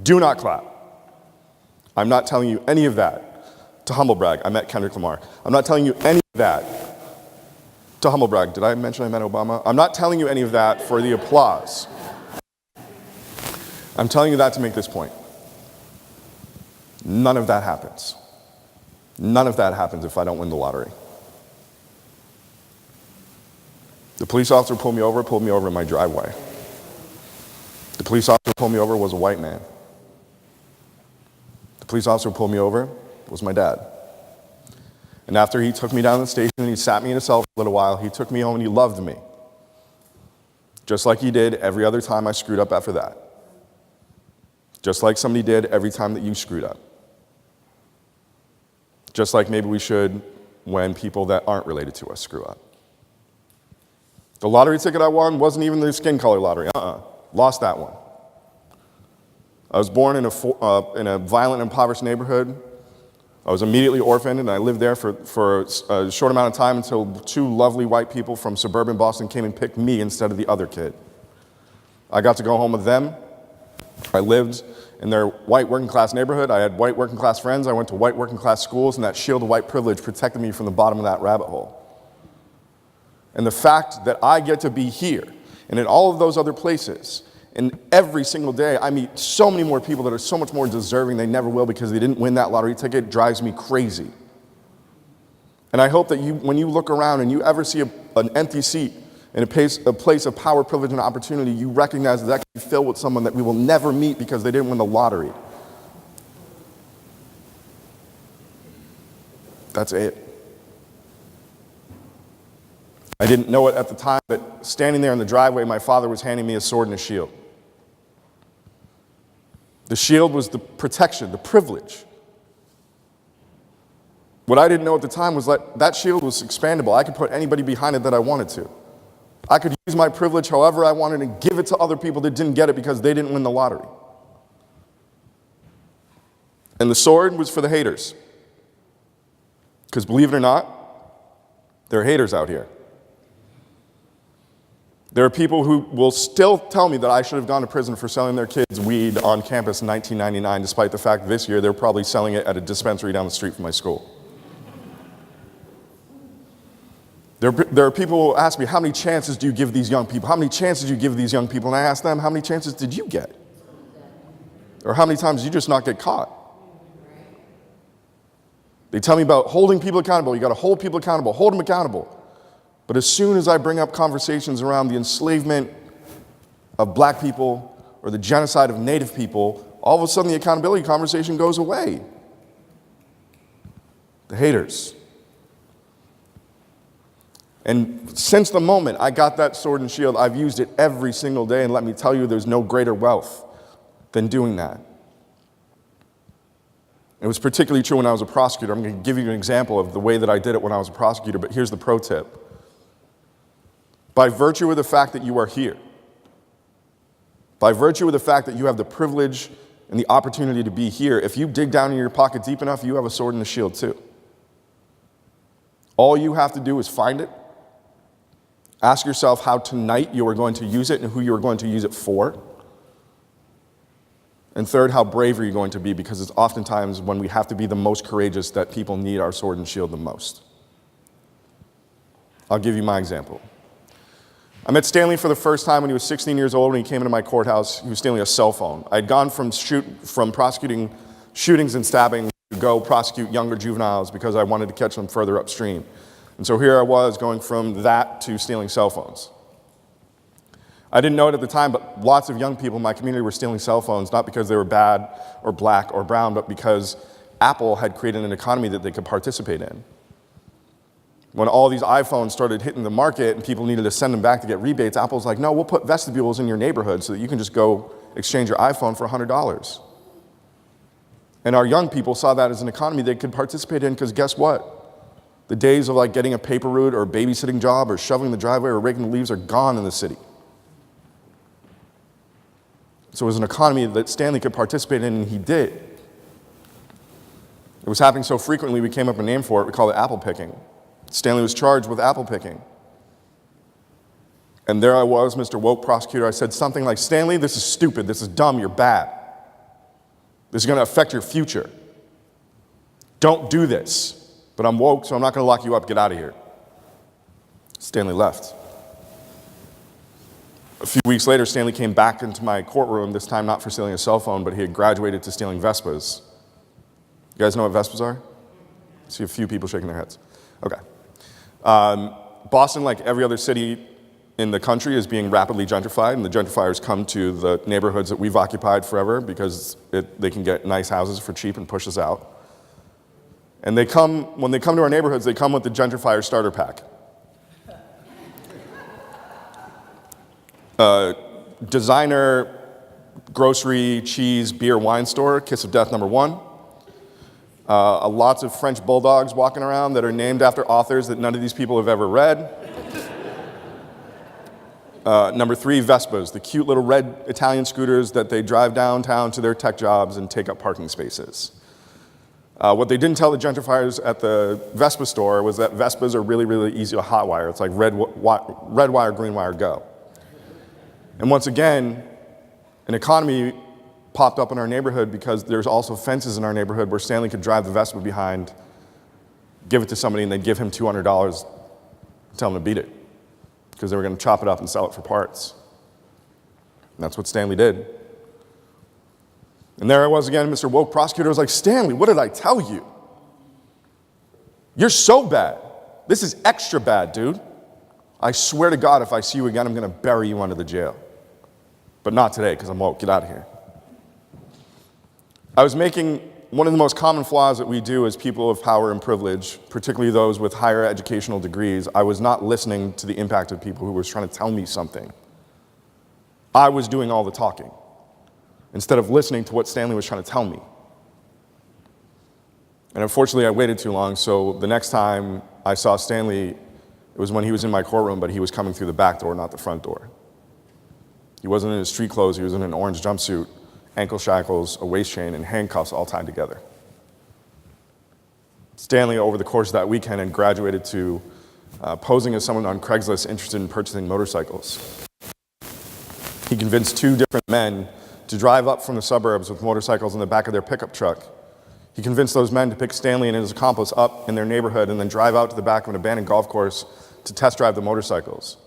Do not clap. I'm not telling you any of that to humble brag. I met Kendrick Lamar. I'm not telling you any of that to humble brag. Did I mention I met Obama? I'm not telling you any of that for the applause. I'm telling you that to make this point. None of that happens. None of that happens if I don't win the lottery. The police officer pulled me over in my driveway. The police officer who pulled me over was a white man. The police officer who pulled me over was my dad. And after he took me down to the station and he sat me in a cell for a little while, he took me home and he loved me. Just like he did every other time I screwed up after that. Just like somebody did every time that you screwed up. Just like maybe we should when people that aren't related to us screw up. The lottery ticket I won wasn't even the skin color lottery. Lost that one. I was born in a violent, impoverished neighborhood I was immediately orphaned, and I lived there for a short amount of time until two lovely white people from suburban Boston came and picked me instead of the other kid. I got to go home with them. I lived in their white working class neighborhood. I had white working class friends. I went to white working class schools, and that shield of white privilege protected me from the bottom of that rabbit hole. And the fact that I get to be here and in all of those other places, and every single day I meet so many more people that are so much more deserving they never will because they didn't win that lottery ticket, drives me crazy. And I hope that when you look around and you ever see an empty seat in a place of power, privilege, and opportunity, you recognize that can be filled with someone that we will never meet because they didn't win the lottery. That's it. I didn't know it at the time, but standing there in the driveway, my father was handing me a sword and a shield. The shield was the protection, the privilege. What I didn't know at the time was that shield was expandable. I could put anybody behind it that I wanted to. I could use my privilege however I wanted and give it to other people that didn't get it because they didn't win the lottery. And the sword was for the haters. Because believe it or not, there are haters out here. There are people who will still tell me that I should have gone to prison for selling their kids weed on campus in 1999, despite the fact this year they're probably selling it at a dispensary down the street from my school. There are people who will ask me, how many chances do you give these young people? How many chances do you give these young people? And I ask them, how many chances did you get? Or how many times did you just not get caught? They tell me about holding people accountable. You got to hold people accountable, hold them accountable. But as soon as I bring up conversations around the enslavement of black people or the genocide of native people, all of a sudden the accountability conversation goes away. The haters. And since the moment I got that sword and shield, I've used it every single day, and let me tell you, there's no greater wealth than doing that. It was particularly true when I was a prosecutor. I'm going to give you an example of the way that I did it when I was a prosecutor, but here's the pro tip. By virtue of the fact that you are here, by virtue of the fact that you have the privilege and the opportunity to be here, if you dig down in your pocket deep enough, you have a sword and a shield too. All you have to do is find it, ask yourself how tonight you are going to use it and who you are going to use it for. And third, how brave are you going to be, because it's oftentimes when we have to be the most courageous that people need our sword and shield the most. I'll give you my example. I met Stanley for the first time when he was 16 years old. When he came into my courthouse, he was stealing a cell phone. I'd gone from prosecuting shootings and stabbing to go prosecute younger juveniles because I wanted to catch them further upstream. And so here I was going from that to stealing cell phones. I didn't know it at the time, but lots of young people in my community were stealing cell phones, not because they were bad or black or brown, but because Apple had created an economy that they could participate in. When all these iPhones started hitting the market and people needed to send them back to get rebates, Apple's like, no, we'll put vestibules in your neighborhood so that you can just go exchange your iPhone for $100. And our young people saw that as an economy they could participate in, because guess what? The days of like getting a paper route or a babysitting job or shoveling the driveway or raking the leaves are gone in the city. So it was an economy that Stanley could participate in, and he did. It was happening so frequently we came up with a name for it. We called it apple picking. Stanley was charged with apple picking. And there I was, Mr. Woke prosecutor. I said something like, Stanley, this is stupid, this is dumb, you're bad. This is going to affect your future. Don't do this. But I'm woke, so I'm not going to lock you up, get out of here. Stanley left. A few weeks later, Stanley came back into my courtroom, this time not for stealing a cell phone, but he had graduated to stealing Vespas. You guys know what Vespas are? I see a few people shaking their heads. Okay. Boston, like every other city in the country, is being rapidly gentrified, and the gentrifiers come to the neighborhoods that we've occupied forever because they can get nice houses for cheap and push us out. And when they come to our neighborhoods, they come with the gentrifier starter pack. Designer, grocery, cheese, beer, wine store, Kiss of Death #1. Lots of French bulldogs walking around that are named after authors that none of these people have ever read. #3, Vespas, the cute little red Italian scooters that they drive downtown to their tech jobs and take up parking spaces. What they didn't tell the gentrifiers at the Vespa store was that Vespas are really, really easy to hotwire. It's like red wire, green wire, go. And once again, an economy popped up in our neighborhood because there's also fences in our neighborhood where Stanley could drive the Vespa behind, give it to somebody, and they'd give him $200, tell him to beat it, because they were going to chop it up and sell it for parts. And that's what Stanley did. And there I was again, Mr. Woke prosecutor was like, Stanley, what did I tell you? You're so bad. This is extra bad, dude. I swear to God, if I see you again, I'm going to bury you under the jail. But not today, because I'm woke. Get out of here. I was making one of the most common flaws that we do as people of power and privilege, particularly those with higher educational degrees. I was not listening to the impact of people who were trying to tell me something. I was doing all the talking, instead of listening to what Stanley was trying to tell me. And unfortunately, I waited too long, so the next time I saw Stanley, it was when he was in my courtroom, but he was coming through the back door, not the front door. He wasn't in his street clothes, he was in an orange jumpsuit, ankle shackles, a waist chain, and handcuffs all tied together. Stanley, over the course of that weekend, had graduated to posing as someone on Craigslist interested in purchasing motorcycles. He convinced two different men to drive up from the suburbs with motorcycles in the back of their pickup truck. He convinced those men to pick Stanley and his accomplice up in their neighborhood and then drive out to the back of an abandoned golf course to test drive the motorcycles.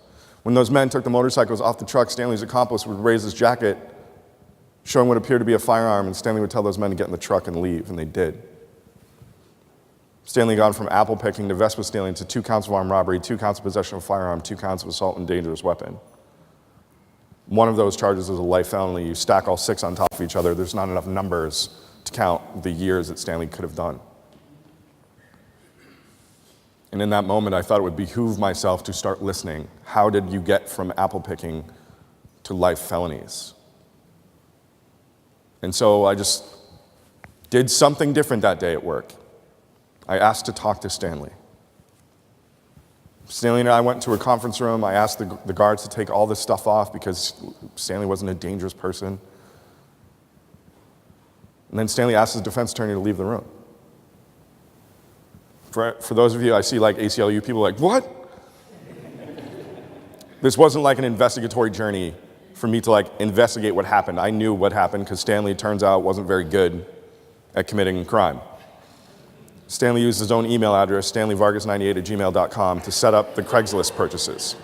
When those men took the motorcycles off the truck, Stanley's accomplice would raise his jacket, showing what appeared to be a firearm, and Stanley would tell those men to get in the truck and leave, and they did. Stanley gone from apple picking to Vespa stealing to 2 counts of armed robbery, 2 counts of possession of a firearm, 2 counts of assault and dangerous weapon. One of those charges is a life felony. You stack all 6 on top of each other. There's not enough numbers to count the years that Stanley could have done. And in that moment, I thought it would behoove myself to start listening. How did you get from apple picking to life felonies? And so I just did something different that day at work. I asked to talk to Stanley. Stanley and I went to a conference room. I asked the guards to take all this stuff off because Stanley wasn't a dangerous person. And then Stanley asked his defense attorney to leave the room. For those of you, I see like ACLU people like, what? This wasn't like an investigatory journey for me to like investigate what happened. I knew what happened because Stanley, it turns out, wasn't very good at committing crime. Stanley used his own email address, stanleyvargas98@gmail.com, to set up the Craigslist purchases.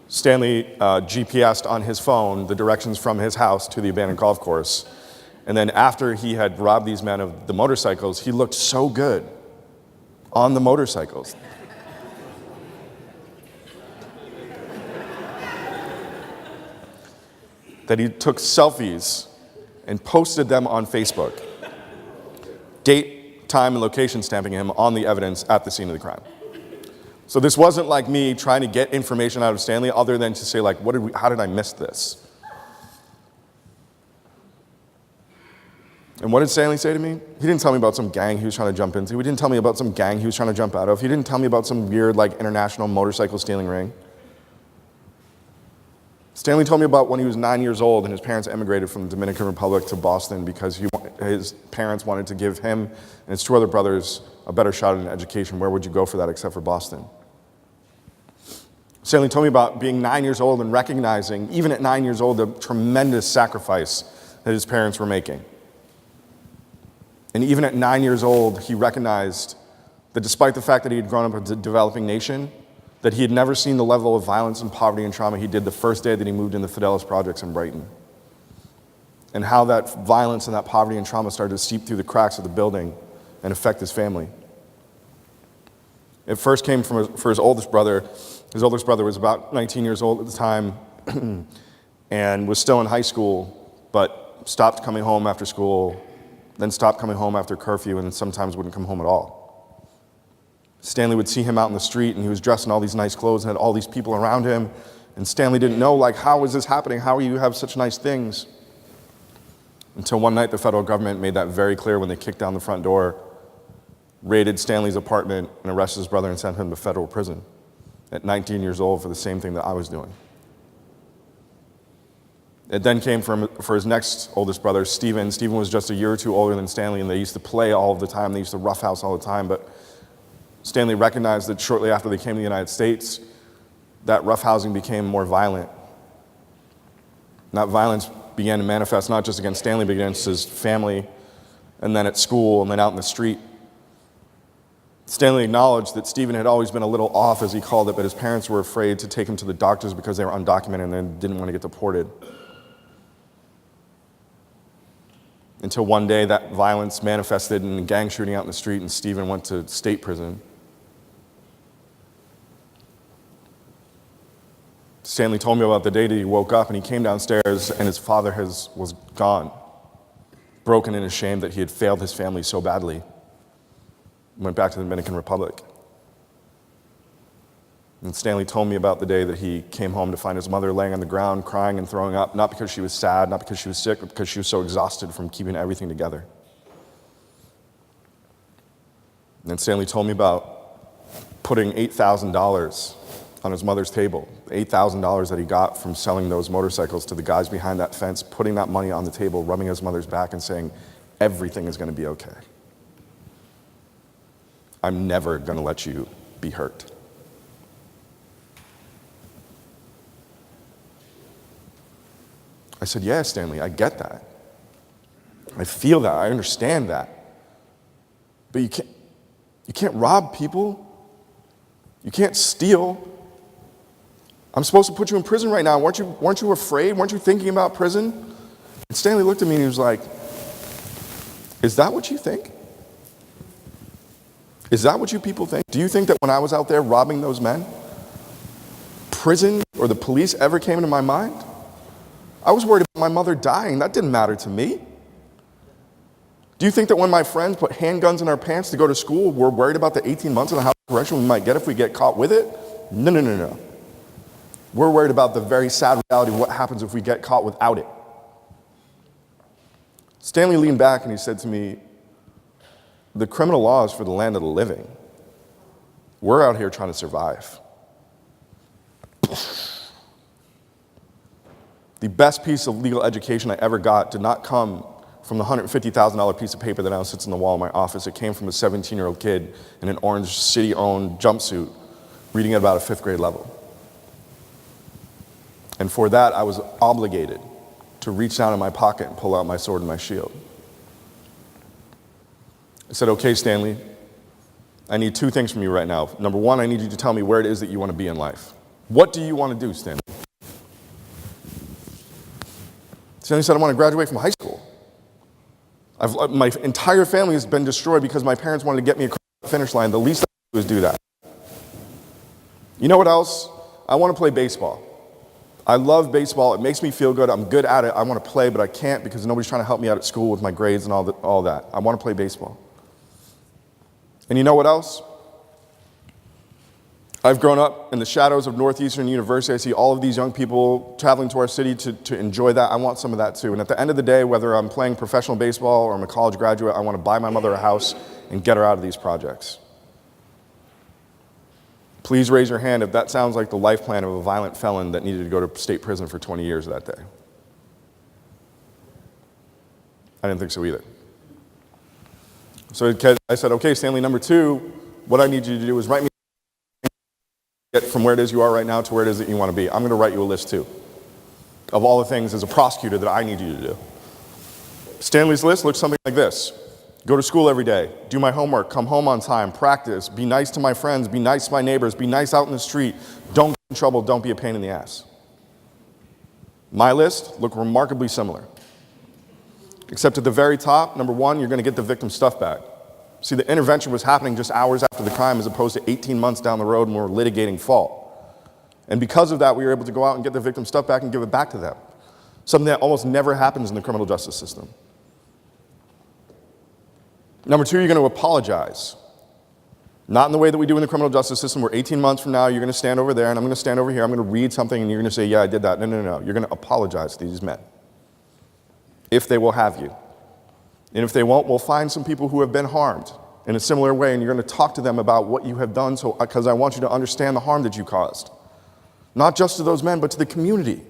Stanley GPS'd on his phone the directions from his house to the abandoned golf course. And then after he had robbed these men of the motorcycles, he looked so good on the motorcycles. That he took selfies and posted them on Facebook. Date, time, and location stamping him on the evidence at the scene of the crime. So this wasn't like me trying to get information out of Stanley other than to say like, how did I miss this? And what did Stanley say to me? He didn't tell me about some gang he was trying to jump into. He didn't tell me about some gang he was trying to jump out of. He didn't tell me about some weird like international motorcycle stealing ring. Stanley told me about when he was 9 years old and his parents emigrated from the Dominican Republic to Boston because his parents wanted to give him and his 2 other brothers a better shot at an education. Where would you go for that except for Boston? Stanley told me about being 9 years old and recognizing, even at 9 years old, the tremendous sacrifice that his parents were making. And even at 9 years old, he recognized that despite the fact that he had grown up in a developing nation, that he had never seen the level of violence and poverty and trauma he did the first day that he moved in the Fidelis projects in Brighton. And how that violence and that poverty and trauma started to seep through the cracks of the building and affect his family. It first came for his oldest brother. His oldest brother was about 19 years old at the time and was still in high school, but stopped coming home after school, then stopped coming home after curfew, and sometimes wouldn't come home at all. Stanley would see him out in the street, and he was dressed in all these nice clothes and had all these people around him, and Stanley didn't know, like, how is this happening? How do you have such nice things? Until one night, the federal government made that very clear when they kicked down the front door, raided Stanley's apartment, and arrested his brother and sent him to federal prison at 19 years old for the same thing that I was doing. It then came for his next oldest brother, Stephen. Stephen was just a year or two older than Stanley, and they used to play all of the time. They used to roughhouse all the time, but Stanley recognized that shortly after they came to the United States, that roughhousing became more violent. And that violence began to manifest not just against Stanley, but against his family, and then at school, and then out in the street. Stanley acknowledged that Stephen had always been a little off, as he called it, but his parents were afraid to take him to the doctors because they were undocumented and they didn't want to get deported. Until one day that violence manifested in a gang shooting out in the street, and Stephen went to state prison. Stanley told me about the day that he woke up and he came downstairs and his father was gone, broken and ashamed that he had failed his family so badly. Went back to the Dominican Republic. And Stanley told me about the day that he came home to find his mother laying on the ground, crying and throwing up, not because she was sad, not because she was sick, but because she was so exhausted from keeping everything together. And Stanley told me about putting $8,000 on his mother's table, $8,000 that he got from selling those motorcycles to the guys behind that fence, putting that money on the table, rubbing his mother's back and saying, everything is going to be okay. I'm never going to let you be hurt. I said, yeah, Stanley, I get that. I feel that, I understand that. But you can't rob people. You can't steal. I'm supposed to put you in prison right now. Weren't you afraid? Weren't you thinking about prison? And Stanley looked at me and he was like, is that what you think? Is that what you people think? Do you think that when I was out there robbing those men, prison or the police ever came into my mind? I was worried about my mother dying. That didn't matter to me. Do you think that when my friends put handguns in our pants to go to school, we're worried about the 18 months in the house correction we might get if we get caught with it? No. We're worried about the very sad reality of what happens if we get caught without it. Stanley leaned back and he said to me, the criminal law is for the land of the living. We're out here trying to survive. The best piece of legal education I ever got did not come from the $150,000 piece of paper that now sits on the wall in my office. It came from a 17-year-old kid in an orange city-owned jumpsuit reading at about a 5th grade level. And for that, I was obligated to reach down in my pocket and pull out my sword and my shield. I said, okay, Stanley, I need 2 things from you right now. Number 1, I need you to tell me where it is that you want to be in life. What do you want to do, Stanley? Stanley said, I want to graduate from high school. My entire family has been destroyed because my parents wanted to get me across the finish line. The least I could do is do that. You know what else? I want to play baseball. I love baseball. It makes me feel good. I'm good at it. I want to play, but I can't because nobody's trying to help me out at school with my grades and all that. I want to play baseball. And you know what else? I've grown up in the shadows of Northeastern University. I see all of these young people traveling to our city to enjoy that. I want some of that too. And at the end of the day, whether I'm playing professional baseball or I'm a college graduate, I want to buy my mother a house and get her out of these projects. Please raise your hand if that sounds like the life plan of a violent felon that needed to go to state prison for 20 years that day. I didn't think so either. So I said, okay, Stanley, number 2, what I need you to do is write me get from where it is you are right now to where it is that you want to be. I'm going to write you a list too of all the things as a prosecutor that I need you to do. Stanley's list looks something like this. Go to school every day, do my homework, come home on time, practice, be nice to my friends, be nice to my neighbors, be nice out in the street, don't get in trouble, don't be a pain in the ass. My list looked remarkably similar. Except at the very top, number 1, you're going to get the victim's stuff back. See, the intervention was happening just hours after the crime as opposed to 18 months down the road when we're litigating fault. And because of that, we were able to go out and get the victim's stuff back and give it back to them. Something that almost never happens in the criminal justice system. Number 2, you're going to apologize. Not in the way that we do in the criminal justice system where 18 months from now you're going to stand over there and I'm going to stand over here, I'm going to read something and you're going to say, yeah, I did that. No. You're going to apologize to these men. If they will have you. And if they won't, we'll find some people who have been harmed in a similar way and you're going to talk to them about what you have done because I want you to understand the harm that you caused. Not just to those men, but to the community.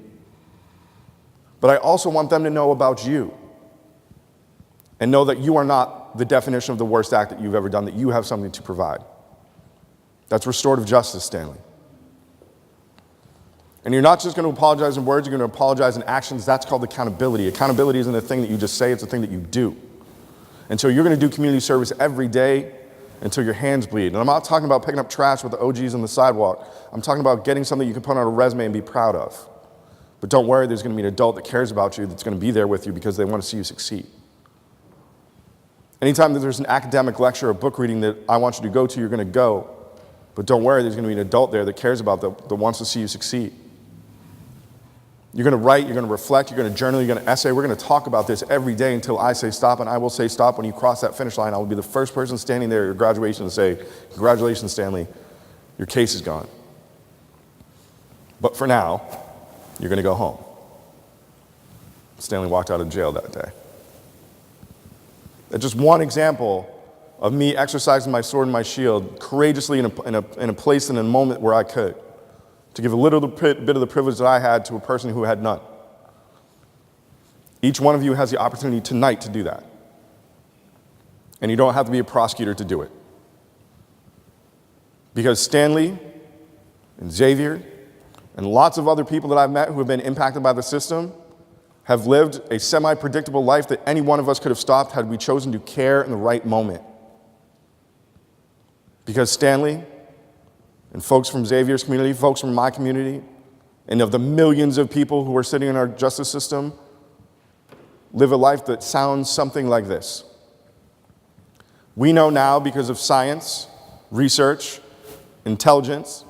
But I also want them to know about you and know that you are not the definition of the worst act that you've ever done, that you have something to provide. That's restorative justice, Stanley. And you're not just going to apologize in words, you're going to apologize in actions. That's called accountability. Accountability isn't a thing that you just say, it's a thing that you do. And so you're going to do community service every day until your hands bleed. And I'm not talking about picking up trash with the OGs on the sidewalk. I'm talking about getting something you can put on a resume and be proud of. But don't worry, there's going to be an adult that cares about you, that's going to be there with you because they want to see you succeed. Anytime that there's an academic lecture or book reading that I want you to go to, you're going to go. But don't worry, there's going to be an adult there that cares about that wants to see you succeed. You're going to write, you're going to reflect, you're going to journal, you're going to essay. We're going to talk about this every day until I say stop, and I will say stop. When you cross that finish line, I will be the first person standing there at your graduation to say, congratulations, Stanley, your case is gone. But for now, you're going to go home. Stanley walked out of jail that day. That's just one example of me exercising my sword and my shield courageously in a place and in a moment where I could, to give a little bit of the privilege that I had to a person who had none. Each one of you has the opportunity tonight to do that. And you don't have to be a prosecutor to do it. Because Stanley and Xavier and lots of other people that I've met who have been impacted by the system have lived a semi-predictable life that any one of us could have stopped had we chosen to care in the right moment. Because Stanley and folks from Xavier's community, folks from my community, and of the millions of people who are sitting in our justice system, live a life that sounds something like this. We know now, because of science, research, intelligence,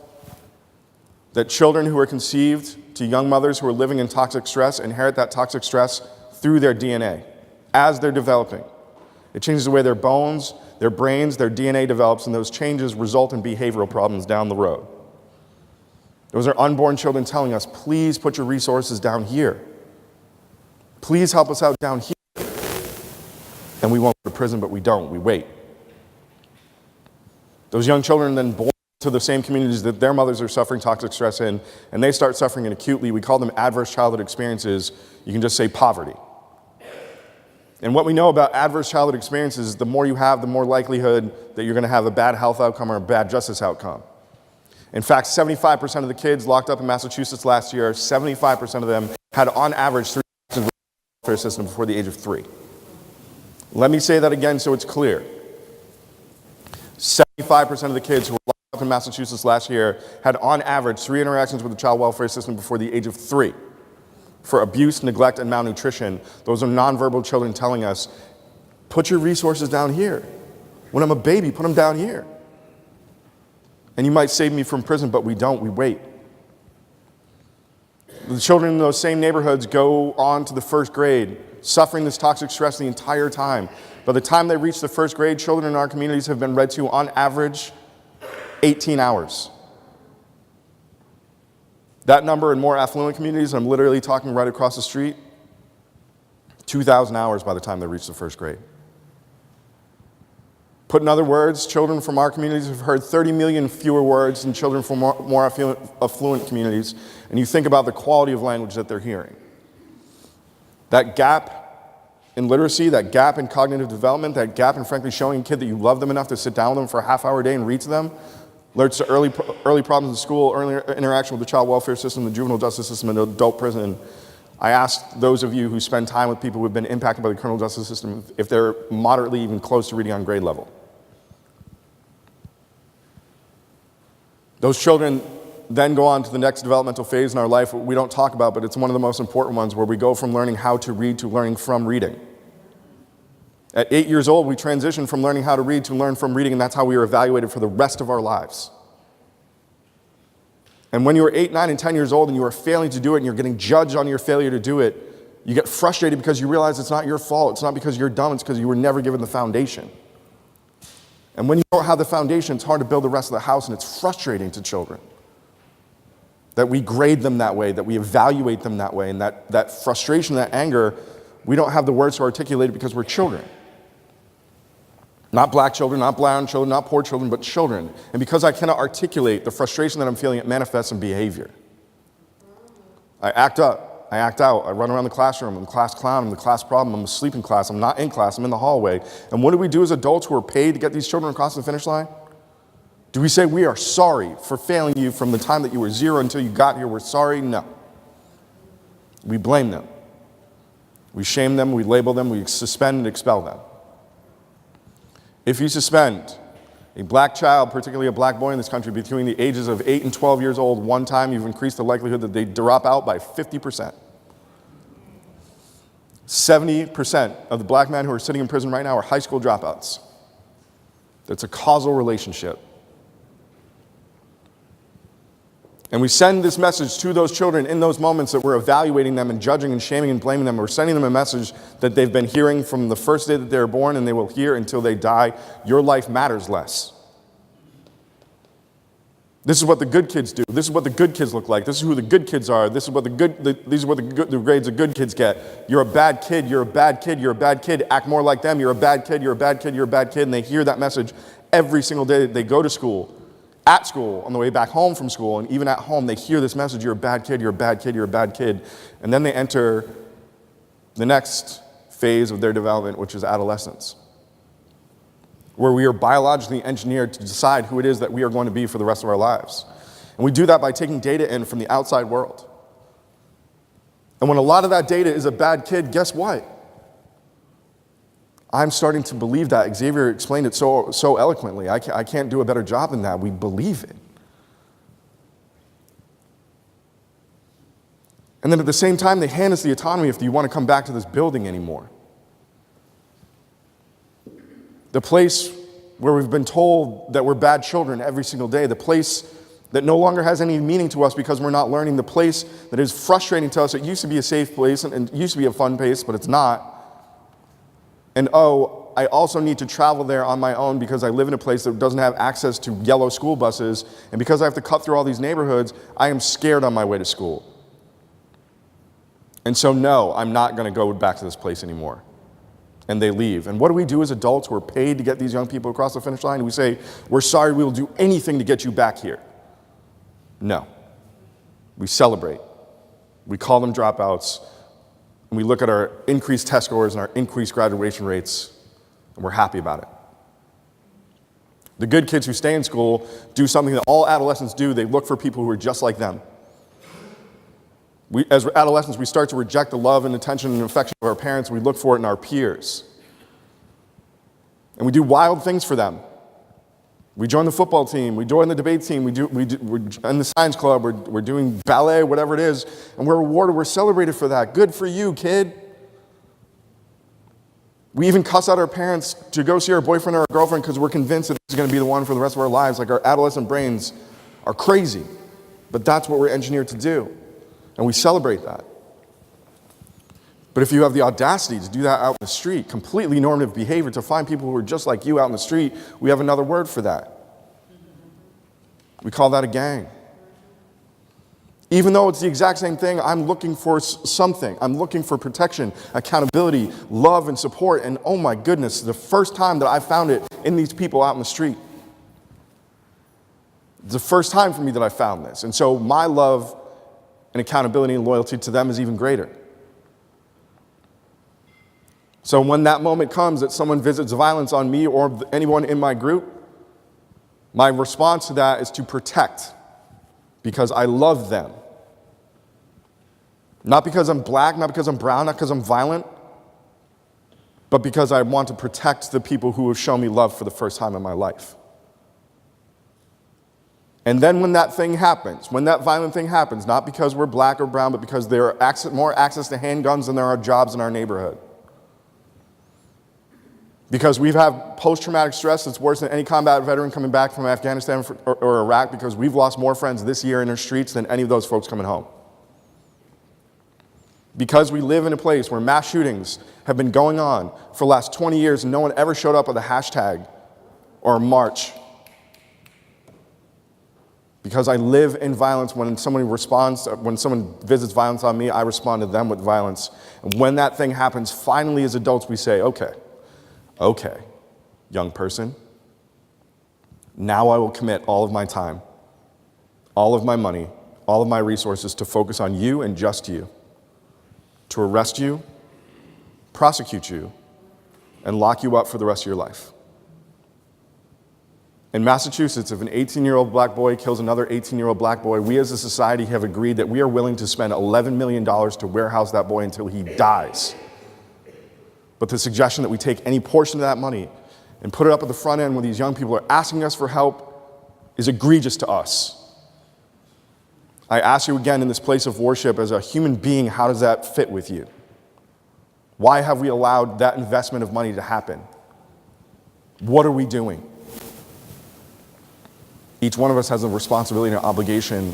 that children who are conceived to young mothers who are living in toxic stress inherit that toxic stress through their DNA as they're developing. It changes the way their bones, their brains, their DNA develops, and those changes result in behavioral problems down the road. Those are unborn children telling us, please put your resources down here. Please help us out down here. And we won't go to prison, but we don't. We wait. Those young children then born to the same communities that their mothers are suffering toxic stress in, and they start suffering it acutely. We call them adverse childhood experiences. You can just say poverty. And what we know about adverse childhood experiences is the more you have, the more likelihood that you're going to have a bad health outcome or a bad justice outcome. In fact, 75% of the kids locked up in Massachusetts last year, 75% of them had on average 3 interactions with the welfare system before the age of 3. Let me say that again so it's clear. 75% of the kids who were locked up in Massachusetts last year had on average 3 interactions with the child welfare system before the age of 3. For abuse, neglect, and malnutrition. Those are nonverbal children telling us, put your resources down here. When I'm a baby, put them down here. And you might save me from prison, but we don't, we wait. The children in those same neighborhoods go on to the first grade, suffering this toxic stress the entire time. By the time they reach the first grade, children in our communities have been read to, on average, 18 hours. That number in more affluent communities, I'm literally talking right across the street, 2,000 hours by the time they reach the first grade. Put in other words, children from our communities have heard 30 million fewer words than children from more affluent communities, and you think about the quality of language that they're hearing. That gap in literacy, that gap in cognitive development, that gap in frankly showing a kid that you love them enough to sit down with them for a half-hour a day and read to them, leads to early problems in school, early interaction with the child welfare system, the juvenile justice system, and adult prison. I asked those of you who spend time with people who have been impacted by the criminal justice system if they're moderately even close to reading on grade level. Those children then go on to the next developmental phase in our life, what we don't talk about, but it's one of the most important ones, where we go from learning how to read to learning from reading. At 8 years old, we transition from learning how to read to learn from reading, and that's how we are evaluated for the rest of our lives. And when you are 8, 9, and 10 years old and you are failing to do it and you're getting judged on your failure to do it, you get frustrated because you realize it's not your fault. It's not because you're dumb. It's because you were never given the foundation. And when you don't have the foundation, it's hard to build the rest of the house, and it's frustrating to children that we grade them that way, that we evaluate them that way, and that frustration, that anger, we don't have the words to articulate it because we're children. Not black children, not brown children, not poor children, but children. And because I cannot articulate the frustration that I'm feeling, it manifests in behavior. I act up. I act out. I run around the classroom. I'm the class clown. I'm the class problem. I'm asleep in class. I'm not in class. I'm in the hallway. And what do we do as adults who are paid to get these children across the finish line? Do we say, we are sorry for failing you from the time that you were 0 until you got here? We're sorry? No. We blame them. We shame them. We label them. We suspend and expel them. If you suspend a black child, particularly a black boy in this country, between the ages of 8 and 12 years old, one time, you've increased the likelihood that they drop out by 50%. 70% of the black men who are sitting in prison right now are high school dropouts. That's a causal relationship. And we send this message to those children in those moments that we're evaluating them and judging and shaming and blaming them. We're sending them a message that they've been hearing from the first day that they were born, and they will hear until they die. Your life matters less. This is what the good kids do. This is what the good kids look like. This is who the good kids are. This is what the grades the good kids get. You're a bad kid. You're a bad kid. You're a bad kid. Act more like them. You're a bad kid. You're a bad kid. You're a bad kid. And they hear that message every single day that they go to school. At school, on the way back home from school, and even at home, they hear this message, you're a bad kid, you're a bad kid, you're a bad kid. And then they enter the next phase of their development, which is adolescence, where we are biologically engineered to decide who it is that we are going to be for the rest of our lives. And we do that by taking data in from the outside world. And when a lot of that data is a bad kid, guess what? I'm starting to believe that. Xavier explained it so eloquently. I can't do a better job than that. We believe it. And then at the same time, they hand us the autonomy if you want to come back to this building anymore. The place where we've been told that we're bad children every single day. The place that no longer has any meaning to us because we're not learning. The place that is frustrating to us. It used to be a safe place and it used to be a fun place, but it's not. And oh, I also need to travel there on my own because I live in a place that doesn't have access to yellow school buses. And because I have to cut through all these neighborhoods, I am scared on my way to school. And so no, I'm not going to go back to this place anymore. And they leave. And what do we do as adults who are paid to get these young people across the finish line? We say, we're sorry, we will do anything to get you back here. No. We celebrate. We call them dropouts. And we look at our increased test scores and our increased graduation rates, and we're happy about it. The good kids who stay in school do something that all adolescents do. They look for people who are just like them. As adolescents, we start to reject the love and attention and affection of our parents. We look for it in our peers. And we do wild things for them. We join the football team, we join the debate team, we're in the science club, we're doing ballet, whatever it is, and we're rewarded, we're celebrated for that. Good for you, kid. We even cuss out our parents to go see our boyfriend or our girlfriend because we're convinced that this is going to be the one for the rest of our lives. Like, our adolescent brains are crazy, but that's what we're engineered to do, and we celebrate that. But if you have the audacity to do that out in the street, completely normative behavior, to find people who are just like you out in the street, we have another word for that. We call that a gang. Even though it's the exact same thing, I'm looking for something. I'm looking for protection, accountability, love, and support. And oh my goodness, the first time that I found it in these people out in the street. It's the first time for me that I found this. And so my love and accountability and loyalty to them is even greater. So when that moment comes that someone visits violence on me or anyone in my group, my response to that is to protect, because I love them. Not because I'm black, not because I'm brown, not because I'm violent, but because I want to protect the people who have shown me love for the first time in my life. And then when that thing happens, when that violent thing happens, not because we're black or brown, but because there are more access to handguns than there are jobs in our neighborhood. Because we've had post-traumatic stress that's worse than any combat veteran coming back from Afghanistan or Iraq, because we've lost more friends this year in our streets than any of those folks coming home. Because we live in a place where mass shootings have been going on for the last 20 years and no one ever showed up with a hashtag or a march. Because I live in violence. When someone visits violence on me, I respond to them with violence. And when that thing happens, finally as adults we say, okay, young person, now I will commit all of my time, all of my money, all of my resources to focus on you and just you. to arrest you, prosecute you, and lock you up for the rest of your life. In Massachusetts, if an 18-year-old black boy kills another 18-year-old black boy, we as a society have agreed that we are willing to spend $11 million to warehouse that boy until he dies. But the suggestion that we take any portion of that money and put it up at the front end when these young people are asking us for help is egregious to us. I ask you again in this place of worship, as a human being, how does that fit with you? Why have we allowed that investment of money to happen? What are we doing? Each one of us has a responsibility and an obligation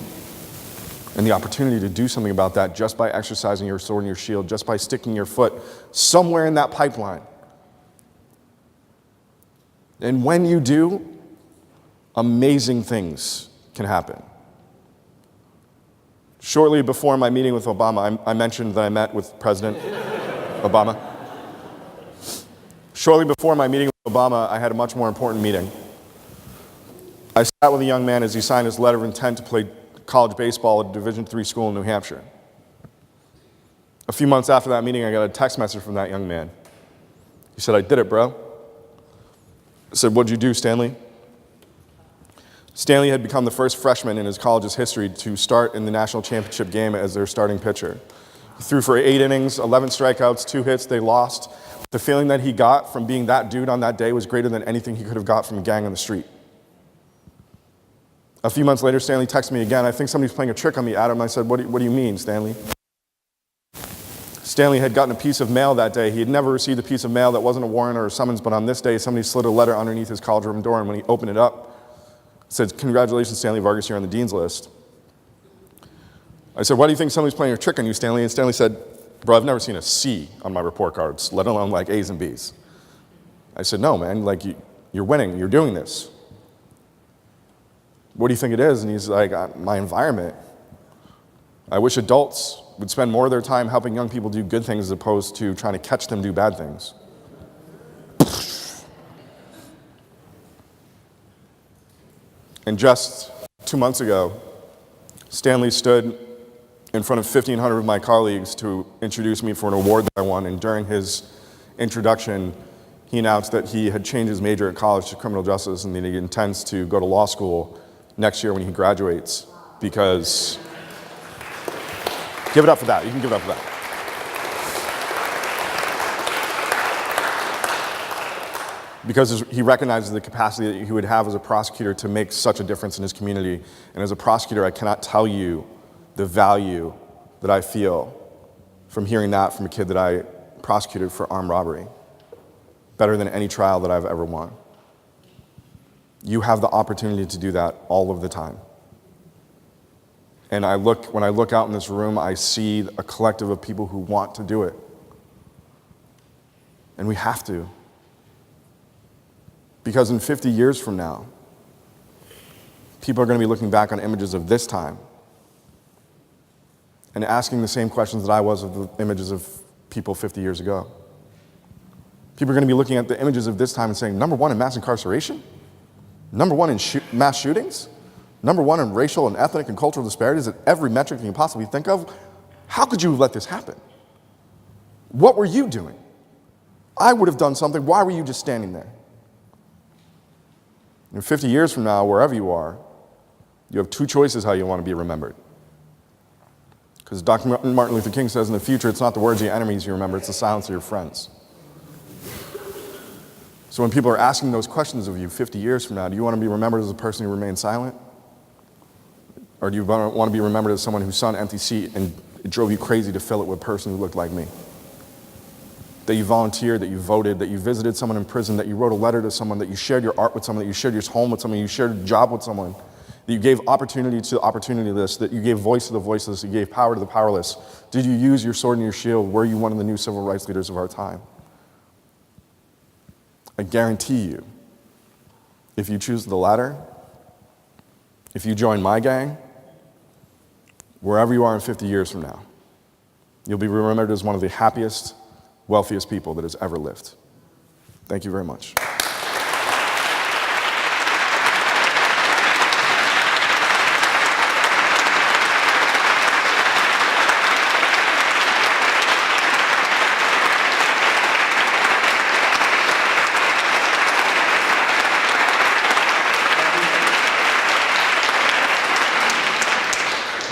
and the opportunity to do something about that just by exercising your sword and your shield, just by sticking your foot somewhere in that pipeline. And when you do, amazing things can happen. Shortly before my meeting with Obama, I mentioned that I met with President Obama. Shortly before my meeting with Obama, I had a much more important meeting. I sat with a young man as he signed his letter of intent to play college baseball at a Division III school in New Hampshire. A few months after that meeting, I got a text message from that young man. He said, "I did it, bro." I said, "What'd you do, Stanley?" Stanley had become the first freshman in his college's history to start in the national championship game as their starting pitcher. He threw for 8 innings, 11 strikeouts, 2 hits. They lost. The feeling that he got from being that dude on that day was greater than anything he could have got from a gang on the street. A few months later, Stanley texted me again. "I think somebody's playing a trick on me, Adam." I said, what do you mean, Stanley?" Stanley had gotten a piece of mail that day. He had never received a piece of mail that wasn't a warrant or a summons, but on this day, somebody slid a letter underneath his college room door, and when he opened it up, it said, "Congratulations, Stanley Vargas, you're on the dean's list." I said, "Why do you think somebody's playing a trick on you, Stanley?" And Stanley said, "Bro, I've never seen a C on my report cards, let alone like A's and B's." I said, "No, man, like you're winning, you're doing this. What do you think it is?" And he's like, "My environment. I wish adults would spend more of their time helping young people do good things as opposed to trying to catch them do bad things." And just 2 months ago, Stanley stood in front of 1,500 of my colleagues to introduce me for an award that I won. And during his introduction, he announced that he had changed his major at college to criminal justice and that he intends to go to law school next year when he graduates, because give it up for that. You can give it up for that. Because he recognizes the capacity that he would have as a prosecutor to make such a difference in his community. And as a prosecutor, I cannot tell you the value that I feel from hearing that from a kid that I prosecuted for armed robbery, better than any trial that I've ever won. You have the opportunity to do that all of the time. And when I look out in this room, I see a collective of people who want to do it. And we have to. Because in 50 years from now, people are going to be looking back on images of this time and asking the same questions that I was of the images of people 50 years ago. People are going to be looking at the images of this time and saying, number one in mass incarceration? Number one in mass shootings? Number one in racial and ethnic and cultural disparities at every metric you can possibly think of? How could you let this happen? What were you doing? I would have done something. Why were you just standing there? And 50 years from now, wherever you are, you have 2 choices how you want to be remembered. Because Dr. Martin Luther King says in the future, it's not the words of your enemies you remember, it's the silence of your friends. So when people are asking those questions of you 50 years from now, do you want to be remembered as a person who remained silent? Or do you want to be remembered as someone who saw an empty seat and it drove you crazy to fill it with a person who looked like me? That you volunteered, that you voted, that you visited someone in prison, that you wrote a letter to someone, that you shared your art with someone, that you shared your home with someone, you shared a job with someone, that you gave opportunity to the opportunityless, that you gave voice to the voiceless, you gave power to the powerless. Did you use your sword and your shield? Were you one of the new civil rights leaders of our time? I guarantee you, if you choose the latter, if you join my gang, wherever you are in 50 years from now, you'll be remembered as one of the happiest, wealthiest people that has ever lived. Thank you very much.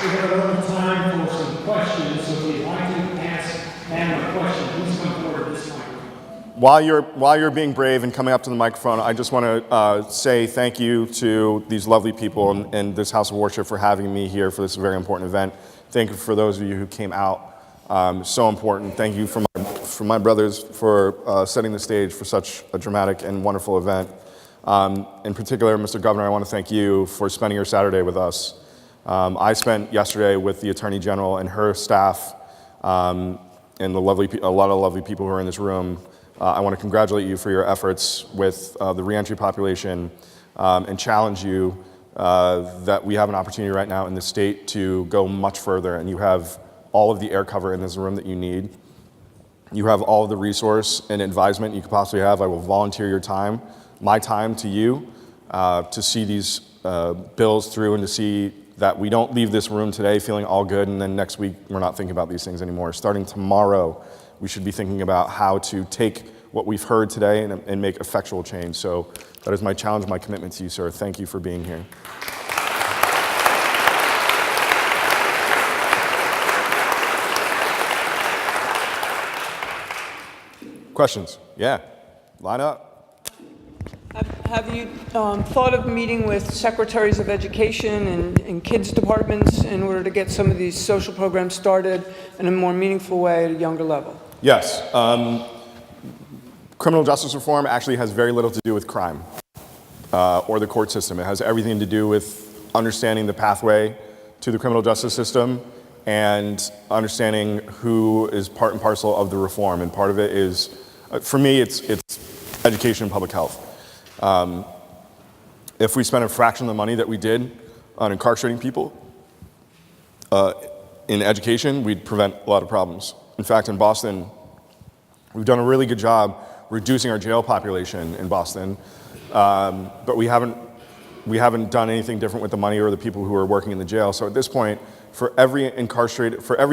We have a little time for some questions, so if you'd like to ask Adam a question, please come forward to this microphone. While you're being brave and coming up to the microphone, I just want to say thank you to these lovely people in this house of worship for having me here for this very important event. Thank you for those of you who came out. So important. Thank you for my brothers for setting the stage for such a dramatic and wonderful event. In particular, Mr. Governor, I want to thank you for spending your Saturday with us. I spent yesterday with the Attorney General and her staff and a lot of lovely people who are in this room. I want to congratulate you for your efforts with the reentry population and challenge you that we have an opportunity right now in the state to go much further, and you have all of the air cover in this room that you need. You have all of the resource and advisement you could possibly have. I will volunteer your time, my time to you, to see these bills through and to see that we don't leave this room today feeling all good and then next week we're not thinking about these things anymore. Starting tomorrow, we should be thinking about how to take what we've heard today and make effectual change. So that is my challenge, my commitment to you, sir. Thank you for being here. Questions? Yeah, line up. Have you thought of meeting with secretaries of education and kids departments in order to get some of these social programs started in a more meaningful way at a younger level? Yes. Criminal justice reform actually has very little to do with crime or the court system. It has everything to do with understanding the pathway to the criminal justice system and understanding who is part and parcel of the reform. And part of it is, for me, it's education and public health. If we spent a fraction of the money that we did on incarcerating people in education, we'd prevent a lot of problems. In fact, in Boston, we've done a really good job reducing our jail population in Boston, but we haven't done anything different with the money or the people who are working in the jail. So at this point, for every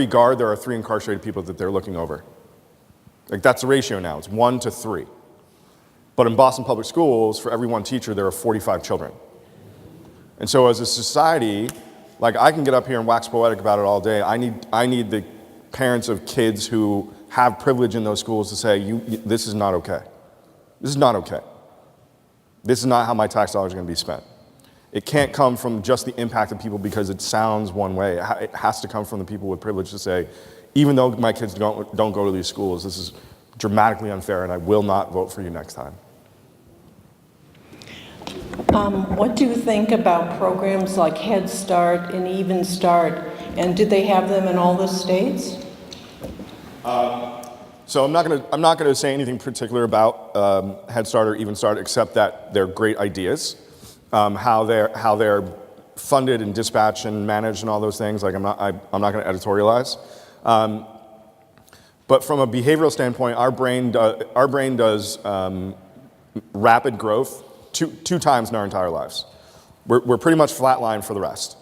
guard, there are 3 incarcerated people that they're looking over. Like, that's the ratio now. It's 1 to 3. But in Boston public schools, for every 1 teacher, there are 45 children. And so as a society, like, I can get up here and wax poetic about it all day. I need the parents of kids who have privilege in those schools to say, this is not okay. This is not okay. This is not how my tax dollars are going to be spent. It can't come from just the impact of people because it sounds one way. It has to come from the people with privilege to say, even though my kids don't go to these schools, this is dramatically unfair and I will not vote for you next time. What do you think about programs like Head Start and Even Start? And do they have them in all the states? So I'm not going to say anything particular about Head Start or Even Start, except that they're great ideas. How they're funded and dispatched and managed and all those things. Like, I'm not going to editorialize. But from a behavioral standpoint, our brain does rapid growth two times in our entire lives. We're pretty much flatlined for the rest.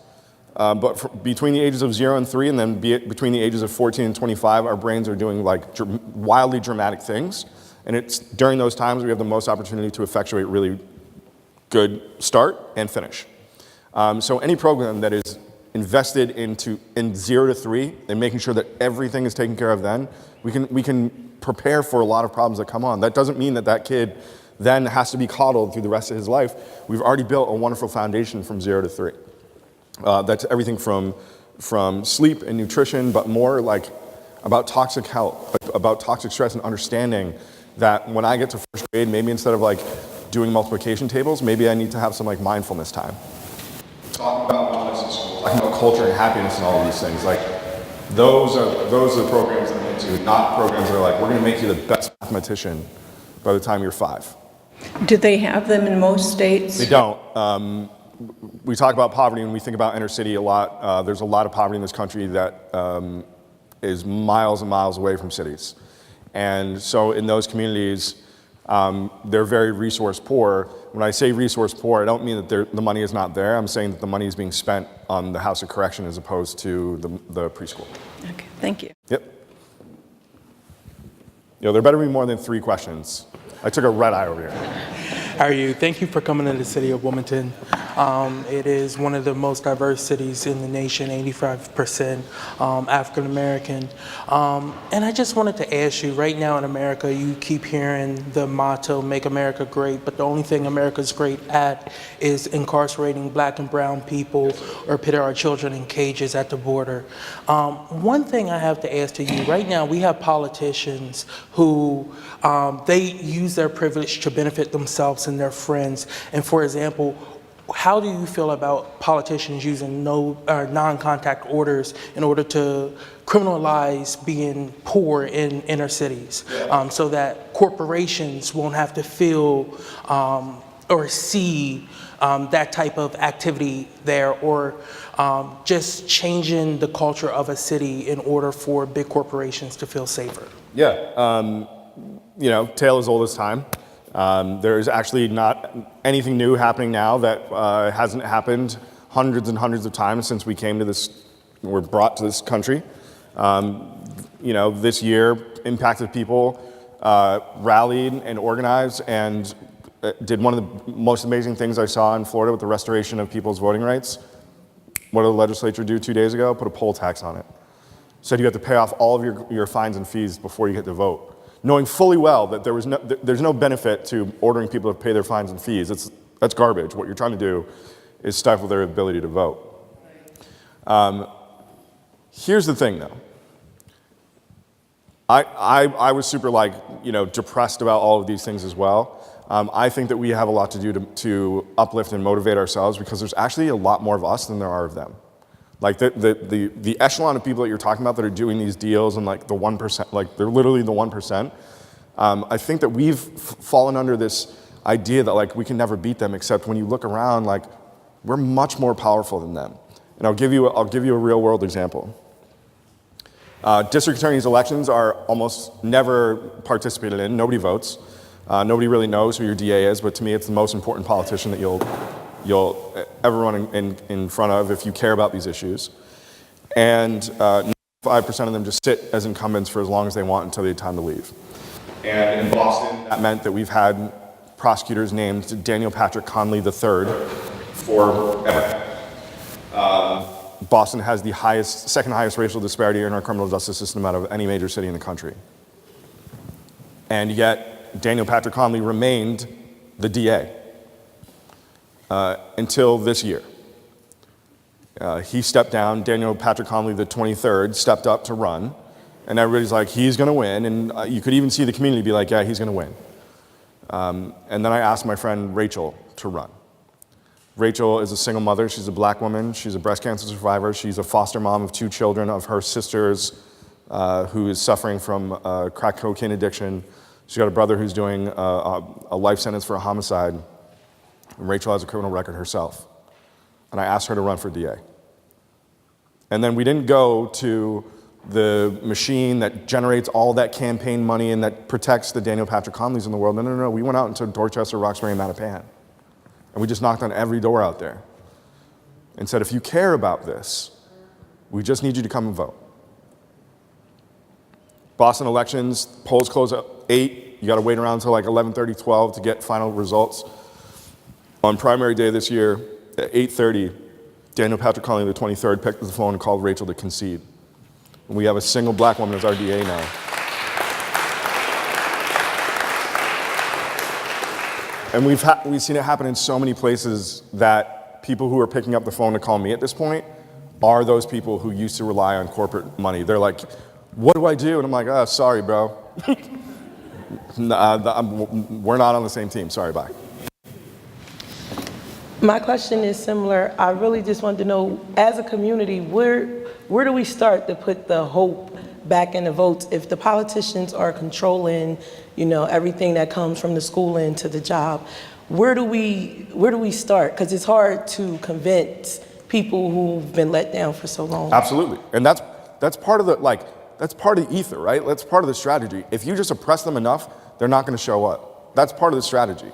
But between the ages of 0 and 3, and then between the ages of 14 and 25, our brains are doing like wildly dramatic things. And it's during those times we have the most opportunity to effectuate really good start and finish. So any program that is invested in 0 to 3 and making sure that everything is taken care of then, we can prepare for a lot of problems that come on. That doesn't mean that kid then has to be coddled through the rest of his life. We've already built a wonderful foundation from 0 to 3. That's everything from sleep and nutrition, but more like about toxic health, about toxic stress, and understanding that when I get to first grade, maybe instead of like doing multiplication tables, maybe I need to have some like mindfulness time. Talking about wellness in school, talking about culture and happiness and all of these things. Like those are the programs that I'm into, not programs that are like, we're going to make you the best mathematician by the time you're 5. Do they have them in most states? They don't. We talk about poverty and we think about inner city a lot. There's a lot of poverty in this country that is miles and miles away from cities. And so in those communities, they're very resource poor. When I say resource poor, I don't mean that the money is not there. I'm saying that the money is being spent on the House of Correction as opposed to the preschool. Okay, thank you. Yep. There better be more than 3 questions. I took a red eye over here. How are you? Thank you for coming to the city of Wilmington. It is one of the most diverse cities in the nation, 85% African American. And I just wanted to ask you, right now in America, you keep hearing the motto, "Make America Great," but the only thing America's great at is incarcerating Black and brown people or putting our children in cages at the border. One thing I have to ask to you, right now we have politicians who they use their privilege to benefit themselves and their friends. And for example, how do you feel about politicians using non-contact orders in order to criminalize being poor in inner cities, so that corporations won't have to feel or see that type of activity there, or just changing the culture of a city in order for big corporations to feel safer? Yeah, tale as old as time. There is actually not anything new happening now that hasn't happened hundreds and hundreds of times since we were brought to this country. This year, impacted people rallied and organized and did one of the most amazing things I saw in Florida with the restoration of people's voting rights. What did the legislature do 2 days ago? Put a poll tax on it. Said you have to pay off all of your fines and fees before you get to vote, knowing fully well that there's no benefit to ordering people to pay their fines and fees. That's garbage. What you're trying to do is stifle their ability to vote. Here's the thing, though. I was super depressed about all of these things as well. I think that we have a lot to do to uplift and motivate ourselves, because there's actually a lot more of us than there are of them. Like the echelon of people that you're talking about that are doing these deals and like the 1%, like they're literally the 1%. I think that we've fallen under this idea that like we can never beat them, except when you look around, like we're much more powerful than them. And I'll give you a real world example. District attorneys' elections are almost never participated in. Nobody votes. Nobody really knows who your DA is, but to me, it's the most important politician that you'll ever run in front of if you care about these issues. And 95% of them just sit as incumbents for as long as they want until they have time to leave. And in Boston, that meant that we've had prosecutors named Daniel Patrick Conley III forever. Boston has the second highest racial disparity in our criminal justice system out of any major city in the country. And yet, Daniel Patrick Conley remained the DA until this year. He stepped down. Daniel Patrick Conley, the 23rd, stepped up to run. And everybody's like, he's going to win. And you could even see the community be like, yeah, he's going to win. And then I asked my friend Rachel to run. Rachel is a single mother. She's a Black woman. She's a breast cancer survivor. She's a foster mom of 2 children of her sister's who is suffering from crack cocaine addiction. She's got a brother who's doing a life sentence for a homicide. And Rachel has a criminal record herself. And I asked her to run for DA. And then we didn't go to the machine that generates all that campaign money and that protects the Daniel Patrick Conleys in the world. No. We went out into Dorchester, Roxbury, and Mattapan. And we just knocked on every door out there and said, if you care about this, we just need you to come and vote. Boston elections, polls close at 8. You got to wait around until like 11:30, 12 to get final results. On primary day this year, at 8:30, Daniel Patrick Conley, the 23rd, picked up the phone and called Rachel to concede. And we have a single Black woman as our DA now. And we've seen it happen in so many places that people who are picking up the phone to call me at this point are those people who used to rely on corporate money. They're like, what do I do? And I'm like, oh, sorry, bro. We're not on the same team. Sorry, bye. My question is similar. I really just wanted to know, as a community, where do we start to put the hope back in the votes if the politicians are controlling, everything that comes from the schooling to the job? Where do we start? Because it's hard to convince people who've been let down for so long. Absolutely, and that's part of that's part of the ether, right? That's part of the strategy. If you just oppress them enough, they're not going to show up. That's part of the strategy.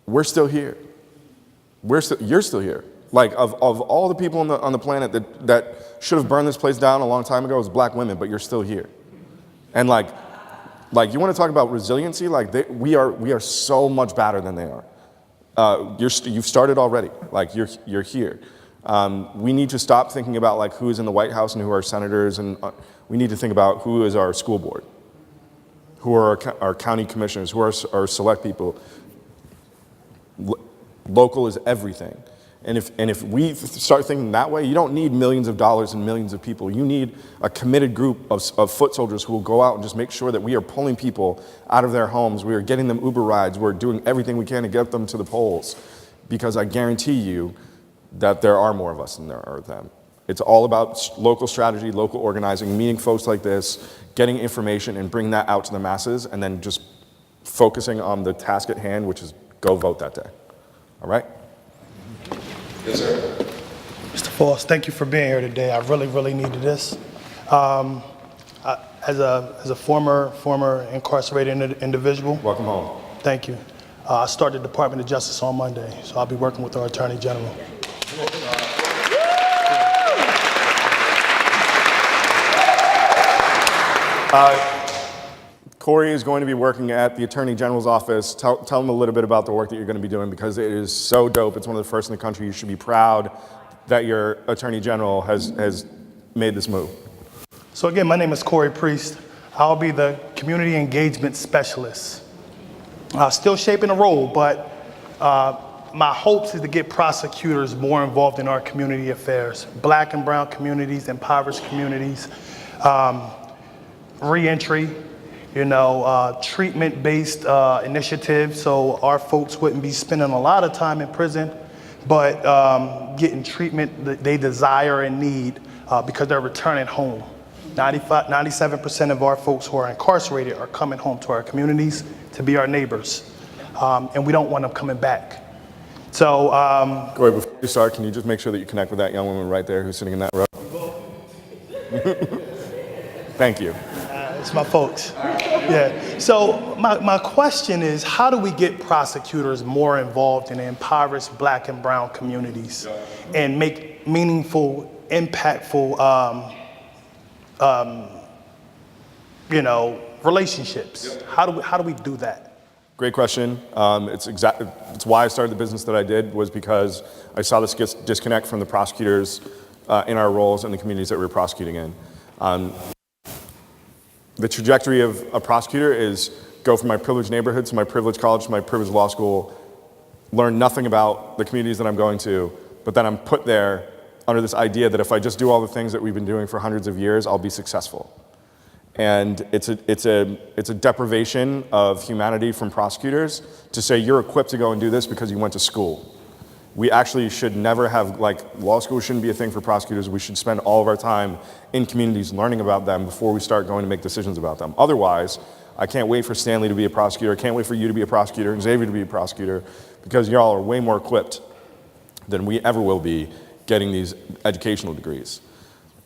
We're still here. You're still here. Like of all the people on the planet that should have burned this place down a long time ago, it was Black women, but you're still here. And like you want to talk about resiliency? Like we are so much badder than they are. You've started already. Like you're here. We need to stop thinking about like who is in the White House and who are senators, and we need to think about who is our school board, who are our county commissioners, who are our select people. Local is everything. And if we start thinking that way, you don't need millions of dollars and millions of people. You need a committed group of foot soldiers who will go out and just make sure that we are pulling people out of their homes. We are getting them Uber rides. We're doing everything we can to get them to the polls. Because I guarantee you that there are more of us than there are of them. It's all about local strategy, local organizing, meeting folks like this, getting information and bringing that out to the masses, and then just focusing on the task at hand, which is go vote that day. All right? Yes, sir. Mr. Foss, thank you for being here today. I really, really needed this. As a former incarcerated individual. Welcome home. Thank you. I started the Department of Justice on Monday, so I'll be working with our Attorney General. Corey is going to be working at the Attorney General's office. Tell them a little bit about the work that you're going to be doing, because it is so dope. It's one of the first in the country. You should be proud that your Attorney General has made this move. So again, my name is Corey Priest. I'll be the Community Engagement Specialist. Still shaping the role, but my hopes is to get prosecutors more involved in our community affairs. Black and brown communities, impoverished communities, reentry, treatment-based initiatives, so our folks wouldn't be spending a lot of time in prison, but getting treatment that they desire and need because they're returning home. 97% of our folks who are incarcerated are coming home to our communities to be our neighbors, and we don't want them coming back. So, Corey, before you start, can you just make sure that you connect with that young woman right there who's sitting in that row? Thank you. It's my folks. Yeah. So my question is, how do we get prosecutors more involved in the impoverished Black and brown communities and make meaningful, impactful, relationships? How do we do that? Great question. It's why I started the business that I did, was because I saw this disconnect from the prosecutors in our roles in the communities that we were prosecuting in. The trajectory of a prosecutor is go from my privileged neighborhood to my privileged college to my privileged law school, learn nothing about the communities that I'm going to, but then I'm put there under this idea that if I just do all the things that we've been doing for hundreds of years, I'll be successful. And it's a deprivation of humanity from prosecutors to say you're equipped to go and do this because you went to school. We actually should never have, law school shouldn't be a thing for prosecutors. We should spend all of our time in communities learning about them before we start going to make decisions about them. Otherwise, I can't wait for Stanley to be a prosecutor. I can't wait for you to be a prosecutor and Xavier to be a prosecutor, because y'all are way more equipped than we ever will be getting these educational degrees.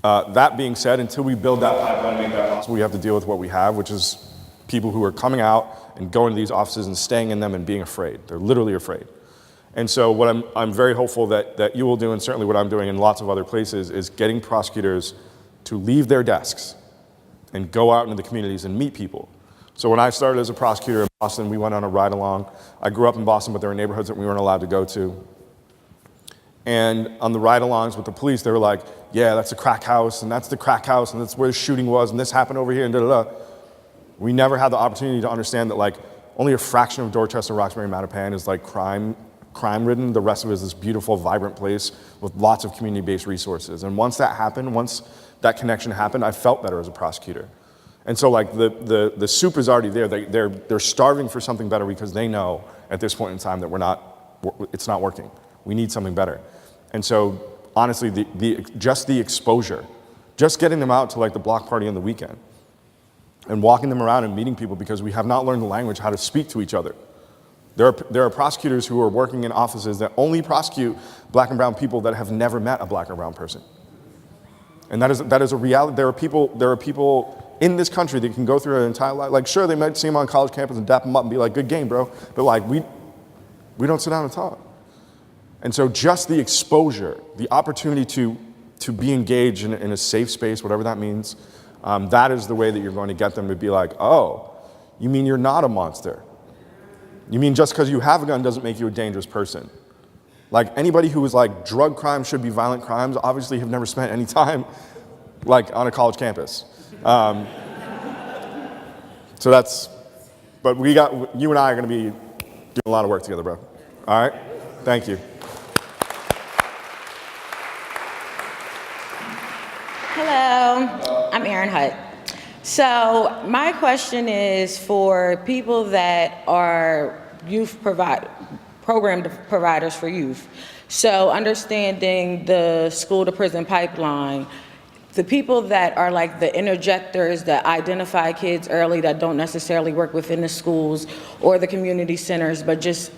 That being said, until we build that pipeline and make that possible, we have to deal with what we have, which is people who are coming out and going to these offices and staying in them and being afraid. They're literally afraid. And so what I'm very hopeful that you will do, and certainly what I'm doing in lots of other places, is getting prosecutors to leave their desks and go out into the communities and meet people. So when I started as a prosecutor in Boston, we went on a ride-along. I grew up in Boston, but there were neighborhoods that we weren't allowed to go to. And on the ride-alongs with the police, they were like, yeah, that's a crack house, and that's the crack house, and that's where the shooting was, and this happened over here, and da-da-da. We never had the opportunity to understand that, only a fraction of Dorchester, Roxbury, and Mattapan is, crime-ridden. The rest of it is this beautiful, vibrant place with lots of community-based resources. And once that happened, once that connection happened, I felt better as a prosecutor. And so, the soup is already there. They're starving for something better because they know at this point in time that it's not working. We need something better. And so, honestly, just the exposure, just getting them out to the block party on the weekend and walking them around and meeting people, because we have not learned the language how to speak to each other. There are prosecutors who are working in offices that only prosecute Black and brown people that have never met a Black or brown person. And that is a reality. There are people in this country that can go through an entire life. Sure, they might see them on college campus and dap them up and be like, good game, bro. But we don't sit down and talk. And so just the exposure, the opportunity to be engaged in a safe space, whatever that means, that is the way that you're going to get them to be like, oh, you mean you're not a monster? You mean just because you have a gun doesn't make you a dangerous person? Like anybody who is like drug crimes should be violent crimes obviously have never spent any time like on a college campus. So that's, but you and I are going to be doing a lot of work together, bro. All right? Thank you. Hello, I'm Erin Hutt. So my question is for people that are program providers for youth. So understanding the school to prison pipeline, the people that are like the interjectors that identify kids early that don't necessarily work within the schools or the community centers, but just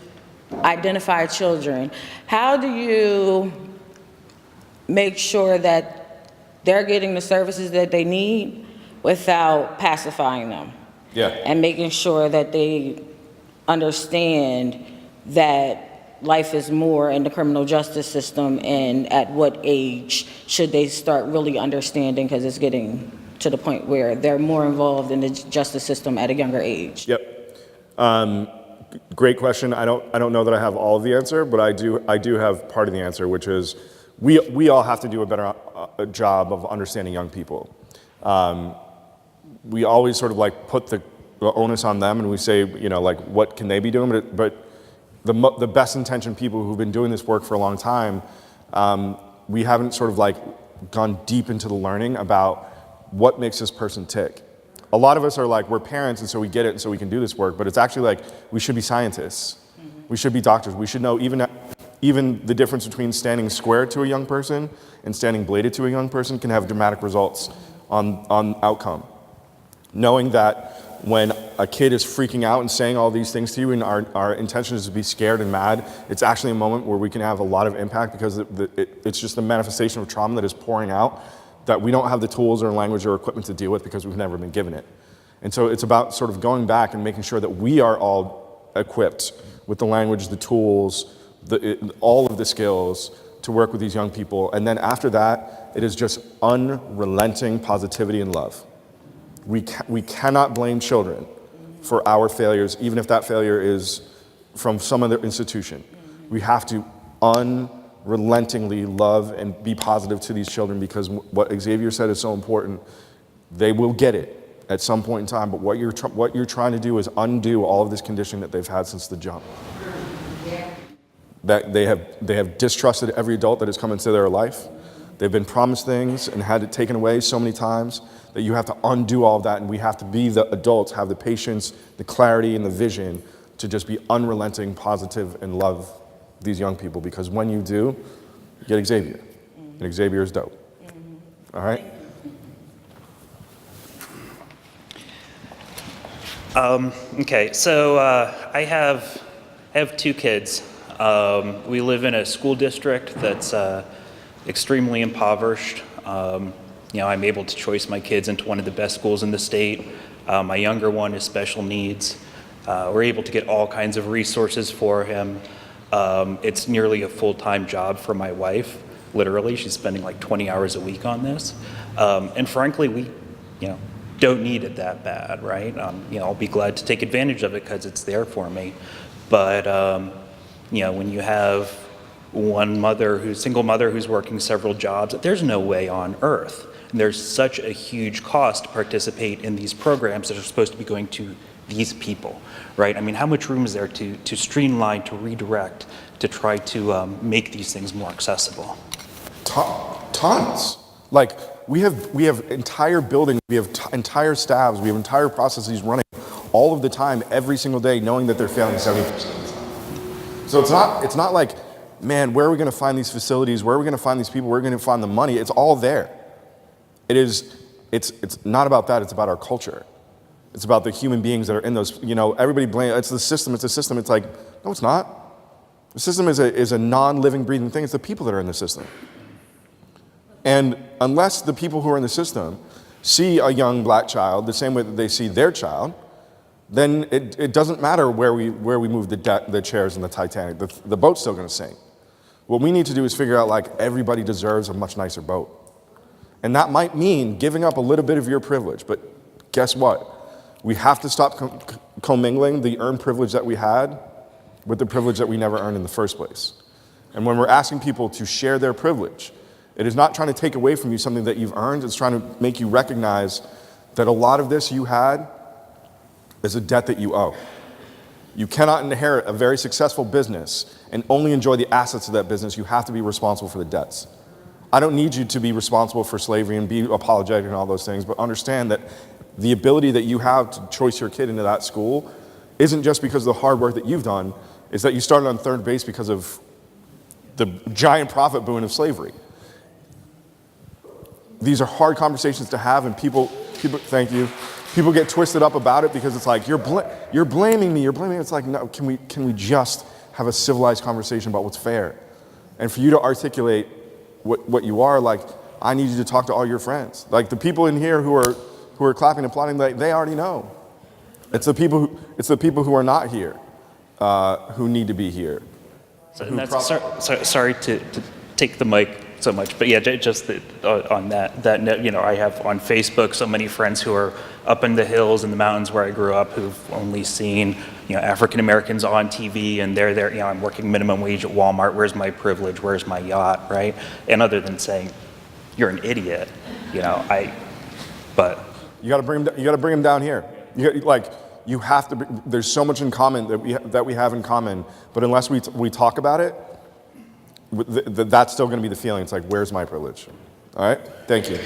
identify children. How do you make sure that they're getting the services that they need without pacifying them? Yeah. And making sure that they understand that life is more in the criminal justice system, and at what age should they start really understanding, because it's getting to the point where they're more involved in the justice system at a younger age. Yep. Great question. I don't know that I have all of the answer, but I do have part of the answer, which is we all have to do a better job of understanding young people. We always sort of like put the onus on them, and we say, you know, like, what can they be doing? But the best intentioned people who've been doing this work for a long time, we haven't sort of like gone deep into the learning about what makes this person tick. A lot of us are like, we're parents, and so we get it, and so we can do this work, but it's actually like, we should be scientists. We should be doctors. We should know even the difference between standing square to a young person and standing bladed to a young person can have dramatic results on outcome. Knowing that when a kid is freaking out and saying all these things to you and our intention is to be scared and mad, it's actually a moment where we can have a lot of impact, because it's just a manifestation of trauma that is pouring out that we don't have the tools or language or equipment to deal with because we've never been given it. And so it's about sort of going back and making sure that we are all equipped with the language, the tools, all of the skills to work with these young people. And then after that, it is just unrelenting positivity and love. We cannot blame children for our failures, even if that failure is from some other institution. We have to unrelentingly love and be positive to these children, because what Xavier said is so important. They will get it at some point in time, but what you're trying to do is undo all of this conditioning that they've had since the jump. That they have distrusted every adult that has come into their life. They've been promised things and had it taken away so many times that you have to undo all of that, and we have to be the adults, have the patience, the clarity, and the vision to just be unrelenting, positive, and love these young people, because when you do, you get Xavier. And Xavier is dope. All right? Okay, so I have 2 kids. We live in a school district that's extremely impoverished. You know, I'm able to choice my kids into one of the best schools in the state. My younger one is special needs. We're able to get all kinds of resources for him. It's nearly a full-time job for my wife. Literally, she's spending like 20 hours a week on this. And frankly, we, you know, don't need it that bad, right? You know, I'll be glad to take advantage of it because it's there for me. But you know, when you have one single mother who's working several jobs, there's no way on earth. And there's such a huge cost to participate in these programs that are supposed to be going to these people, right? I mean, how much room is there to streamline, to redirect, to try to make these things more accessible? Tons. Like, we have entire buildings, we have entire staffs, we have entire processes running all of the time, every single day, knowing that they're failing 70% of the time. So it's not like, man, where are we going to find these facilities? Where are we going to find these people? Where are we going to find the money? It's all there. It's not about that. It's about our culture. It's about the human beings that are in those, you know, everybody blames, it's the system, it's a system. It's like, no, it's not. The system is a non-living, breathing thing. It's the people that are in the system. And unless the people who are in the system see a young black child the same way that they see their child, then it doesn't matter where we move the chairs in the Titanic. The boat's still going to sink. What we need to do is figure out, like, everybody deserves a much nicer boat. And that might mean giving up a little bit of your privilege, but guess what? We have to stop commingling the earned privilege that we had with the privilege that we never earned in the first place. And when we're asking people to share their privilege, it is not trying to take away from you something that you've earned. It's trying to make you recognize that a lot of this you had is a debt that you owe. You cannot inherit a very successful business and only enjoy the assets of that business. You have to be responsible for the debts. I don't need you to be responsible for slavery and be apologetic and all those things, but understand that the ability that you have to choice your kid into that school isn't just because of the hard work that you've done, it's that you started on third base because of the giant profit boon of slavery. These are hard conversations to have, and people, thank you. People get twisted up about it because it's like, you're blaming me, It's like, no, can we just have a civilized conversation about what's fair? And for you to articulate what you are, like, I need you to talk to all your friends. Like, the people in here who are clapping and applauding, they already know. It's the people who are not here who need to be here. Sorry to take the mic so much, but yeah, just on that note, you know, I have on Facebook so many friends who are up in the hills and the mountains where I grew up who've only seen, you know, African Americans on TV, and they're there, you know, I'm working minimum wage at Walmart, where's my privilege, where's my yacht, right? And other than saying, you're an idiot, you know, but. You gotta bring them down here. You have to, there's so much in common that we have in common, but unless we talk about it, that's still going to be the feeling. It's like, where's my privilege? All right? Thank you.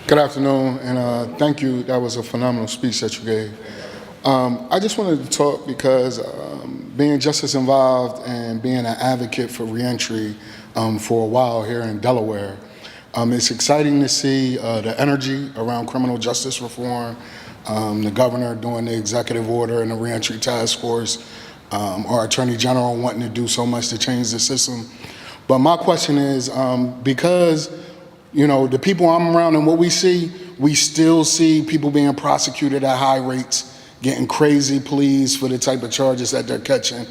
Good afternoon, and thank you. That was a phenomenal speech that you gave. I just wanted to talk because being just as involved and being an advocate for reentry for a while here in Delaware, it's exciting to see the energy around criminal justice reform, the governor doing the executive order and the reentry task force, our attorney general wanting to do so much to change the system. But my question is, because, you know, the people I'm around and what we still see people being prosecuted at high rates, getting crazy pleas for the type of charges that they're catching.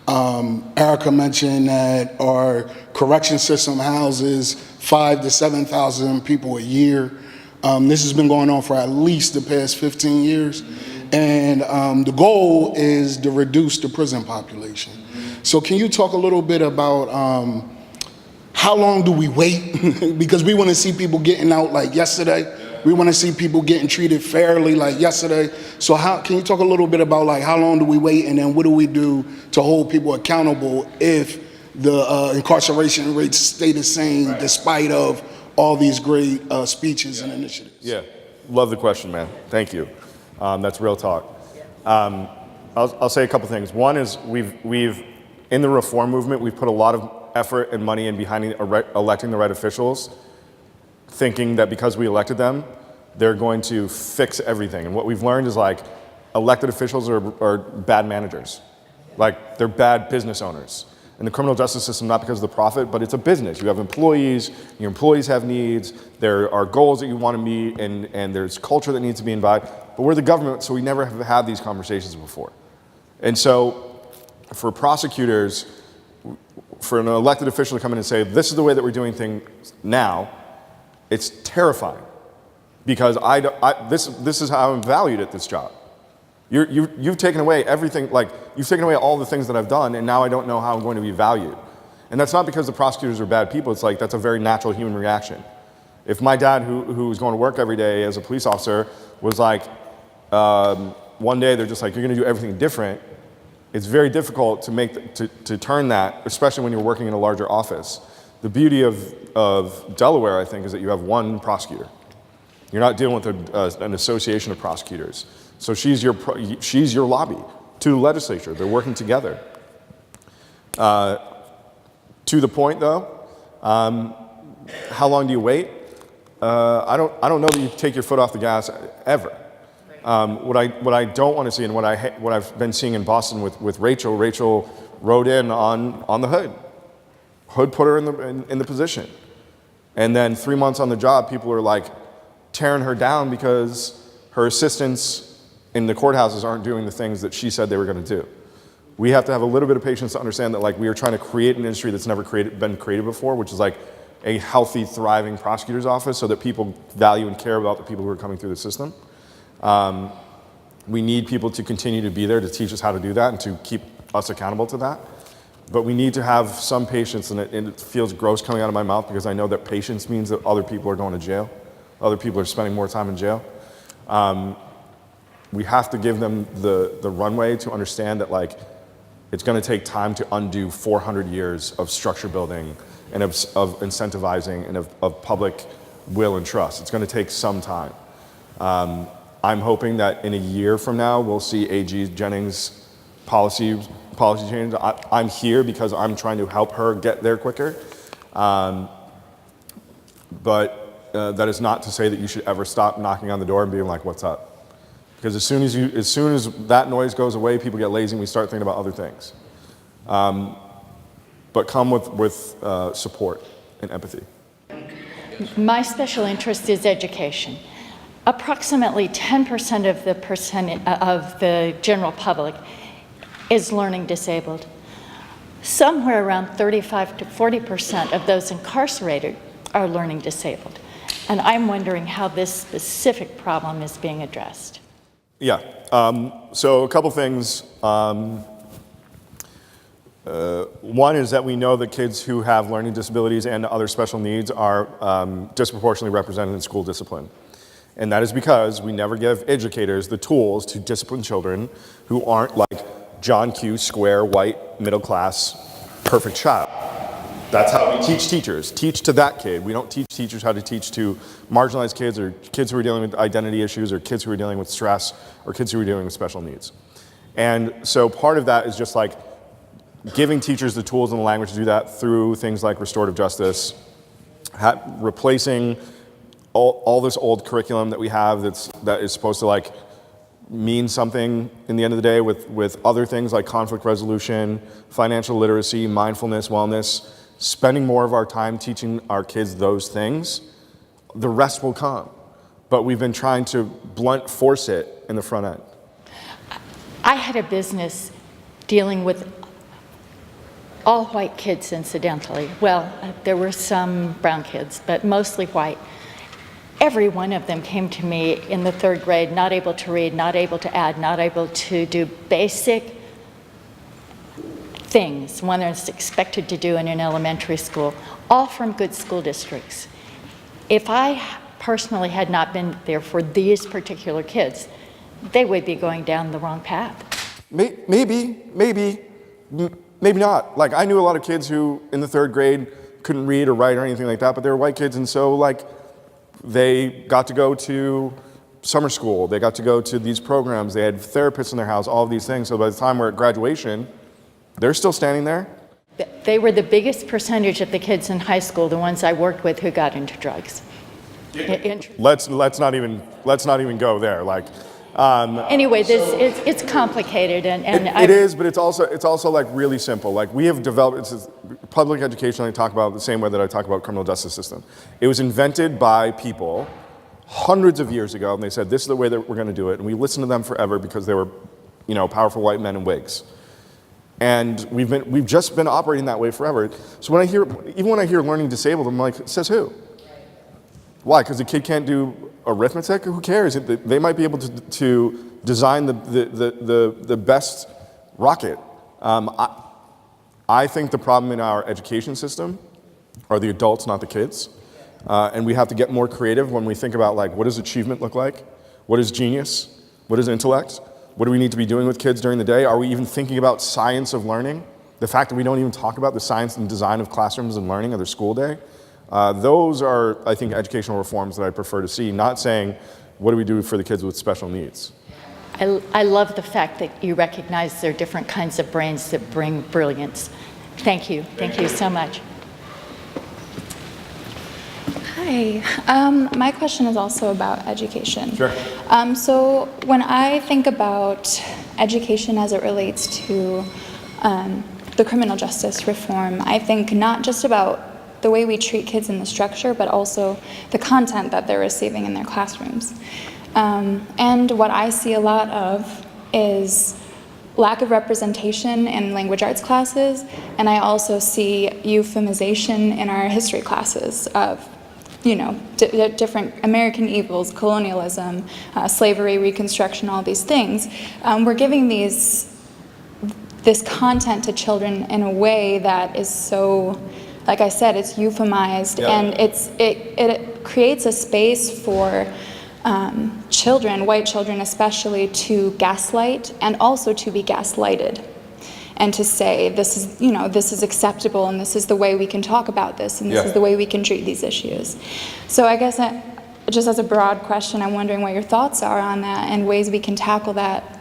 Erica mentioned that our correction system houses 5,000 to 7,000 people a year. This has been going on for at least the past 15 years. And the goal is to reduce the prison population. So can you talk a little bit about how long do we wait? Because we want to see people getting out like yesterday. We want to see people getting treated fairly like yesterday. So can you talk a little bit about like how long do we wait, and then what do we do to hold people accountable if the incarceration rates stay the same despite of all these great speeches and initiatives? Yeah, love the question, man. Thank you. That's real talk. I'll say a couple things. One is we've in the reform movement, we've put a lot of effort and money in behind electing the right officials, thinking that because we elected them, they're going to fix everything. And what we've learned is like elected officials are bad managers. Like they're bad business owners. In the criminal justice system, not because of the profit, but it's a business. You have employees, your employees have needs, there are goals that you want to meet, and there's culture that needs to be imbibed. But we're the government, so we never have had these conversations before. And so for prosecutors, for an elected official to come in and say, this is the way that we're doing things now, it's terrifying. Because this is how I'm valued at this job. You've taken away everything, like you've taken away all the things that I've done, and now I don't know how I'm going to be valued. And that's not because the prosecutors are bad people. It's like that's a very natural human reaction. If my dad, who was going to work every day as a police officer, was like, one day they're just like, you're going to do everything different. It's very difficult to turn that, especially when you're working in a larger office. The beauty of Delaware, I think, is that you have one prosecutor. You're not dealing with an association of prosecutors. So she's your lobby to the legislature. They're working together. To the point, though, how long do you wait? I don't know that you take your foot off the gas ever. What I don't want to see, and what I've been seeing in Boston with Rachel. Rachel rode in on the hood. Hood put her in the position, and then 3 months on the job, people are like tearing her down because her assistants in the courthouses aren't doing the things that she said they were going to do. We have to have a little bit of patience to understand that like we are trying to create an industry that's never been created before, which is like a healthy, thriving prosecutor's office so that people value and care about the people who are coming through the system. We need people to continue to be there to teach us how to do that and to keep us accountable to that. But we need to have some patience, and it feels gross coming out of my mouth because I know that patience means that other people are going to jail. Other people are spending more time in jail. We have to give them the runway to understand that, like, it's going to take time to undo 400 years of structure building and of incentivizing and of public will and trust. It's going to take some time. I'm hoping that in a year from now, we'll see A.G. Jennings' policy change. I'm here because I'm trying to help her get there quicker. But that is not to say that you should ever stop knocking on the door and being like, what's up? Because as soon as that noise goes away, people get lazy and we start thinking about other things. But come with support and empathy. My special interest is education. Approximately 10% of the general public is learning disabled. Somewhere around 35 to 40% of those incarcerated are learning disabled. And I'm wondering how this specific problem is being addressed. Yeah, so a couple things. One is that we know that kids who have learning disabilities and other special needs are disproportionately represented in school discipline. And that is because we never give educators the tools to discipline children who aren't like John Q. Square, white, middle class, perfect child. That's how we teach teachers. Teach to that kid. We don't teach teachers how to teach to marginalized kids or kids who are dealing with identity issues or kids who are dealing with stress or kids who are dealing with special needs. And so part of that is just like giving teachers the tools and the language to do that through things like restorative justice, replacing all this old curriculum that we have that is supposed to like mean something in the end of the day with other things like conflict resolution, financial literacy, mindfulness, wellness, spending more of our time teaching our kids those things. The rest will come. But we've been trying to blunt force it in the front end. I had a business dealing with all white kids, incidentally. Well, there were some brown kids, but mostly white. Every one of them came to me in the 3rd grade, not able to read, not able to add, not able to do basic things one is expected to do in an elementary school, all from good school districts. If I personally had not been there for these particular kids, they would be going down the wrong path. Maybe not. Like, I knew a lot of kids who in the 3rd grade couldn't read or write or anything like that, but they were white kids, and so like they got to go to summer school, they got to go to these programs, they had therapists in their house, all of these things. So by the time we're at graduation, they're still standing there. They were the biggest percentage of the kids in high school, the ones I worked with, who got into drugs. Let's not even go there. Like, anyway, it's complicated, and it is, but it's also like really simple. Like, we have developed public education. I talk about the same way that I talk about criminal justice system. It was invented by people hundreds of years ago, and they said this is the way that we're going to do it, and we listened to them forever because they were, powerful white men in wigs. And we've just been operating that way forever. So when I hear learning disabled, I'm like, says who? Why? Because the kid can't do arithmetic? Who cares? They might be able to design the best rocket. I think the problem in our education system are the adults, not the kids. And we have to get more creative when we think about, like, what does achievement look like? What is genius? What is intellect? What do we need to be doing with kids during the day? Are we even thinking about science of learning? The fact that we don't even talk about the science and design of classrooms and learning of their school day? Those are, I think, educational reforms that I prefer to see, not saying, what do we do for the kids with special needs? I love the fact that you recognize there are different kinds of brains that bring brilliance. Thank you. Thank you so much. Hi. My question is also about education. Sure. So when I think about education as it relates to the criminal justice reform, I think not just about the way we treat kids in the structure, but also the content that they're receiving in their classrooms. And what I see a lot of is lack of representation in language arts classes, and I also see euphemization in our history classes of different American evils, colonialism, slavery, Reconstruction, all these things. We're giving this content to children in a way that is so, like I said, it's euphemized, and it creates a space for children, white children especially, to gaslight and also to be gaslighted. And to say, this is acceptable, and this is the way we can talk about this, and this is the way we can treat these issues. So I guess just as a broad question, I'm wondering what your thoughts are on that and ways we can tackle that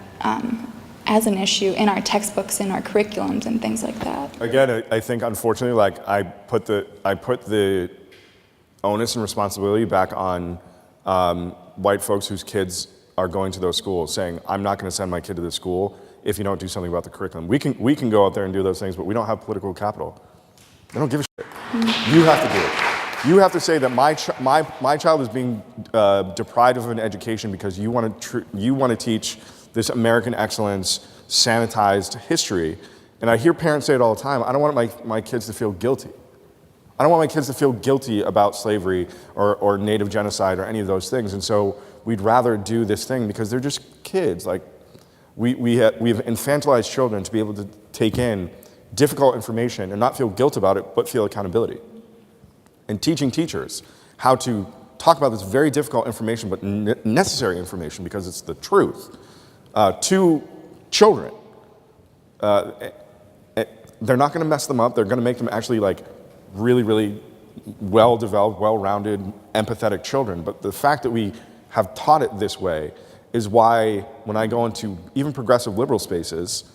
as an issue in our textbooks, in our curriculums, and things like that. Again, I think unfortunately, like I put the onus and responsibility back on white folks whose kids are going to those schools, saying, I'm not going to send my kid to this school if you don't do something about the curriculum. We can go out there and do those things, but we don't have political capital. They don't give a shit. You have to do it. You have to say that my child is being deprived of an education because you want to teach this American excellence, sanitized history. And I hear parents say it all the time. I don't want my kids to feel guilty. I don't want my kids to feel guilty about slavery or native genocide or any of those things. And so we'd rather do this thing because they're just kids. Like, we have infantilized children to be able to take in difficult information and not feel guilt about it, but feel accountability. And teaching teachers how to talk about this very difficult information, but necessary information because it's the truth, to children. They're not going to mess them up. They're going to make them actually like really, really well-developed, well-rounded, empathetic children. But the fact that we have taught it this way is why when I go into even progressive liberal spaces,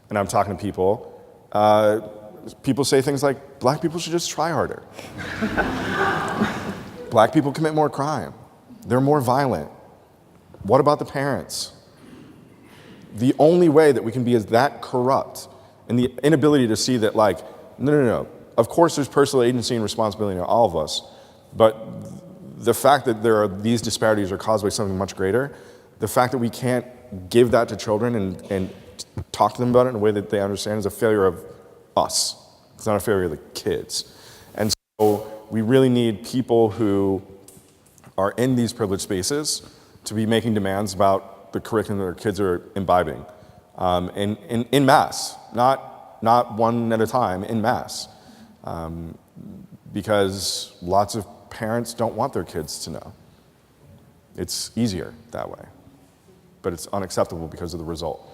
and I'm talking to people, people say things like, black people should just try harder. Black people commit more crime. They're more violent. What about the parents? The only way that we can be as that corrupt, and the inability to see that, like, no. Of course there's personal agency and responsibility in all of us, but the fact that there are these disparities are caused by something much greater, the fact that we can't give that to children and talk to them about it in a way that they understand is a failure of us. It's not a failure of the kids. And so we really need people who are in these privileged spaces to be making demands about the curriculum that our kids are imbibing in mass, not one at a time, in mass. Because lots of parents don't want their kids to know. It's easier that way, but it's unacceptable because of the result.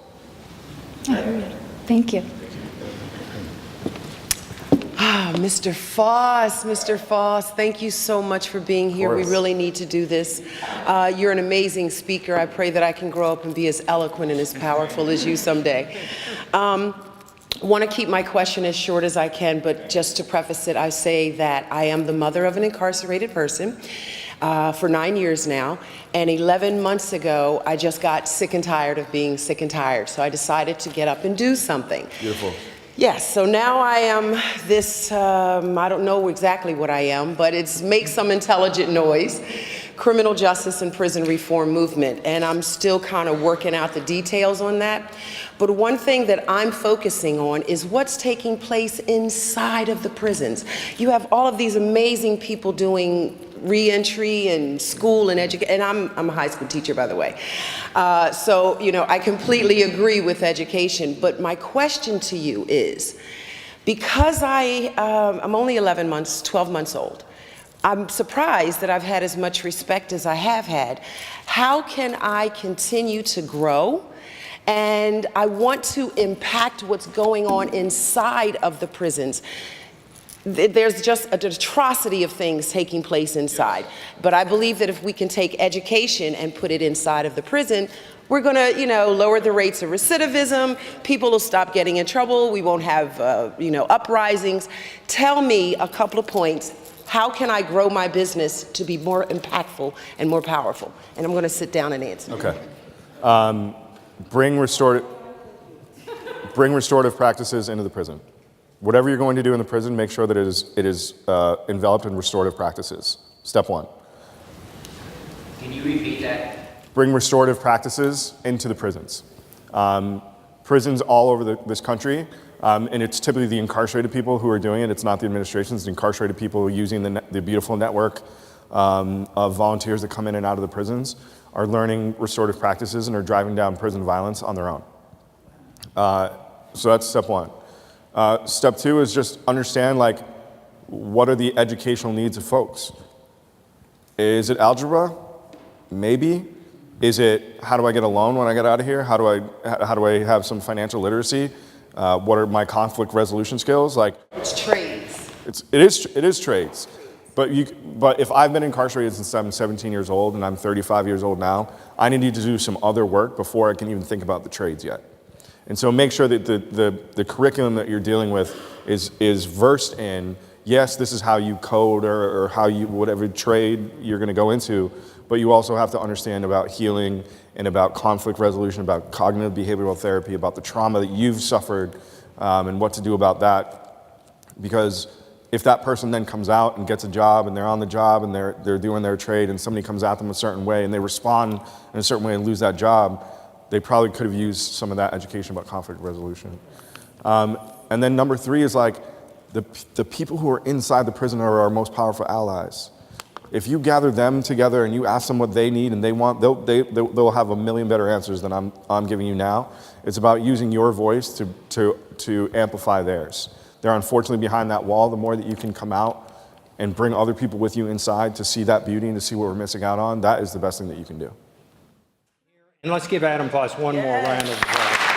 Thank you. Mr. Foss, thank you so much for being here. We really need to do this. You're an amazing speaker. I pray that I can grow up and be as eloquent and as powerful as you someday. I want to keep my question as short as I can, but just to preface it, I say that I am the mother of an incarcerated person for 9 years now, and 11 months ago, I just got sick and tired of being sick and tired, so I decided to get up and do something. Beautiful. Yes, so now I am this, I don't know exactly what I am, but it's make some intelligent noise, criminal justice and prison reform movement, and I'm still kind of working out the details on that. But one thing that I'm focusing on is what's taking place inside of the prisons. You have all of these amazing people doing reentry and school and education, and I'm a high school teacher, by the way. So, I completely agree with education, but my question to you is, because I'm only 12 months old, I'm surprised that I've had as much respect as I have had. How can I continue to grow? And I want to impact what's going on inside of the prisons. There's just an atrocity of things taking place inside. But I believe that if we can take education and put it inside of the prison, we're going to, lower the rates of recidivism. People will stop getting in trouble. We won't have, uprisings. Tell me a couple of points. How can I grow my business to be more impactful and more powerful? And I'm going to sit down and answer. Okay. Bring restorative practices into the prison. Whatever you're going to do in the prison, make sure that it is enveloped in restorative practices. Step one. Can you repeat that? Bring restorative practices into the prisons. Prisons all over this country, and it's typically the incarcerated people who are doing it. It's not the administration. It's the incarcerated people using the beautiful network of volunteers that come in and out of the prisons are learning restorative practices and are driving down prison violence on their own. So that's step one. Step two is just understand, like, what are the educational needs of folks? Is it algebra? Maybe. Is it, how do I get a loan when I get out of here? How do I have some financial literacy? What are my conflict resolution skills? Like, It's trades. it is trades. But if I've been incarcerated since I'm 17 years old and I'm 35 years old now, I need to do some other work before I can even think about the trades yet. And so make sure that the curriculum that you're dealing with is versed in, yes, this is how you code or how you, whatever trade you're going to go into, but you also have to understand about healing and about conflict resolution, about cognitive behavioral therapy, about the trauma that you've suffered, and what to do about that. Because if that person then comes out and gets a job and they're on the job and they're doing their trade and somebody comes at them a certain way and they respond in a certain way and lose that job, they probably could have used some of that education about conflict resolution. And then number three is like, the people who are inside the prison are our most powerful allies. If you gather them together and you ask them what they need and they want, they'll have a million better answers than I'm giving you now. It's about using your voice to amplify theirs. They're unfortunately behind that wall. The more that you can come out and bring other people with you inside to see that beauty and to see what we're missing out on, that is the best thing that you can do. And let's give Adam Foss one more round of applause.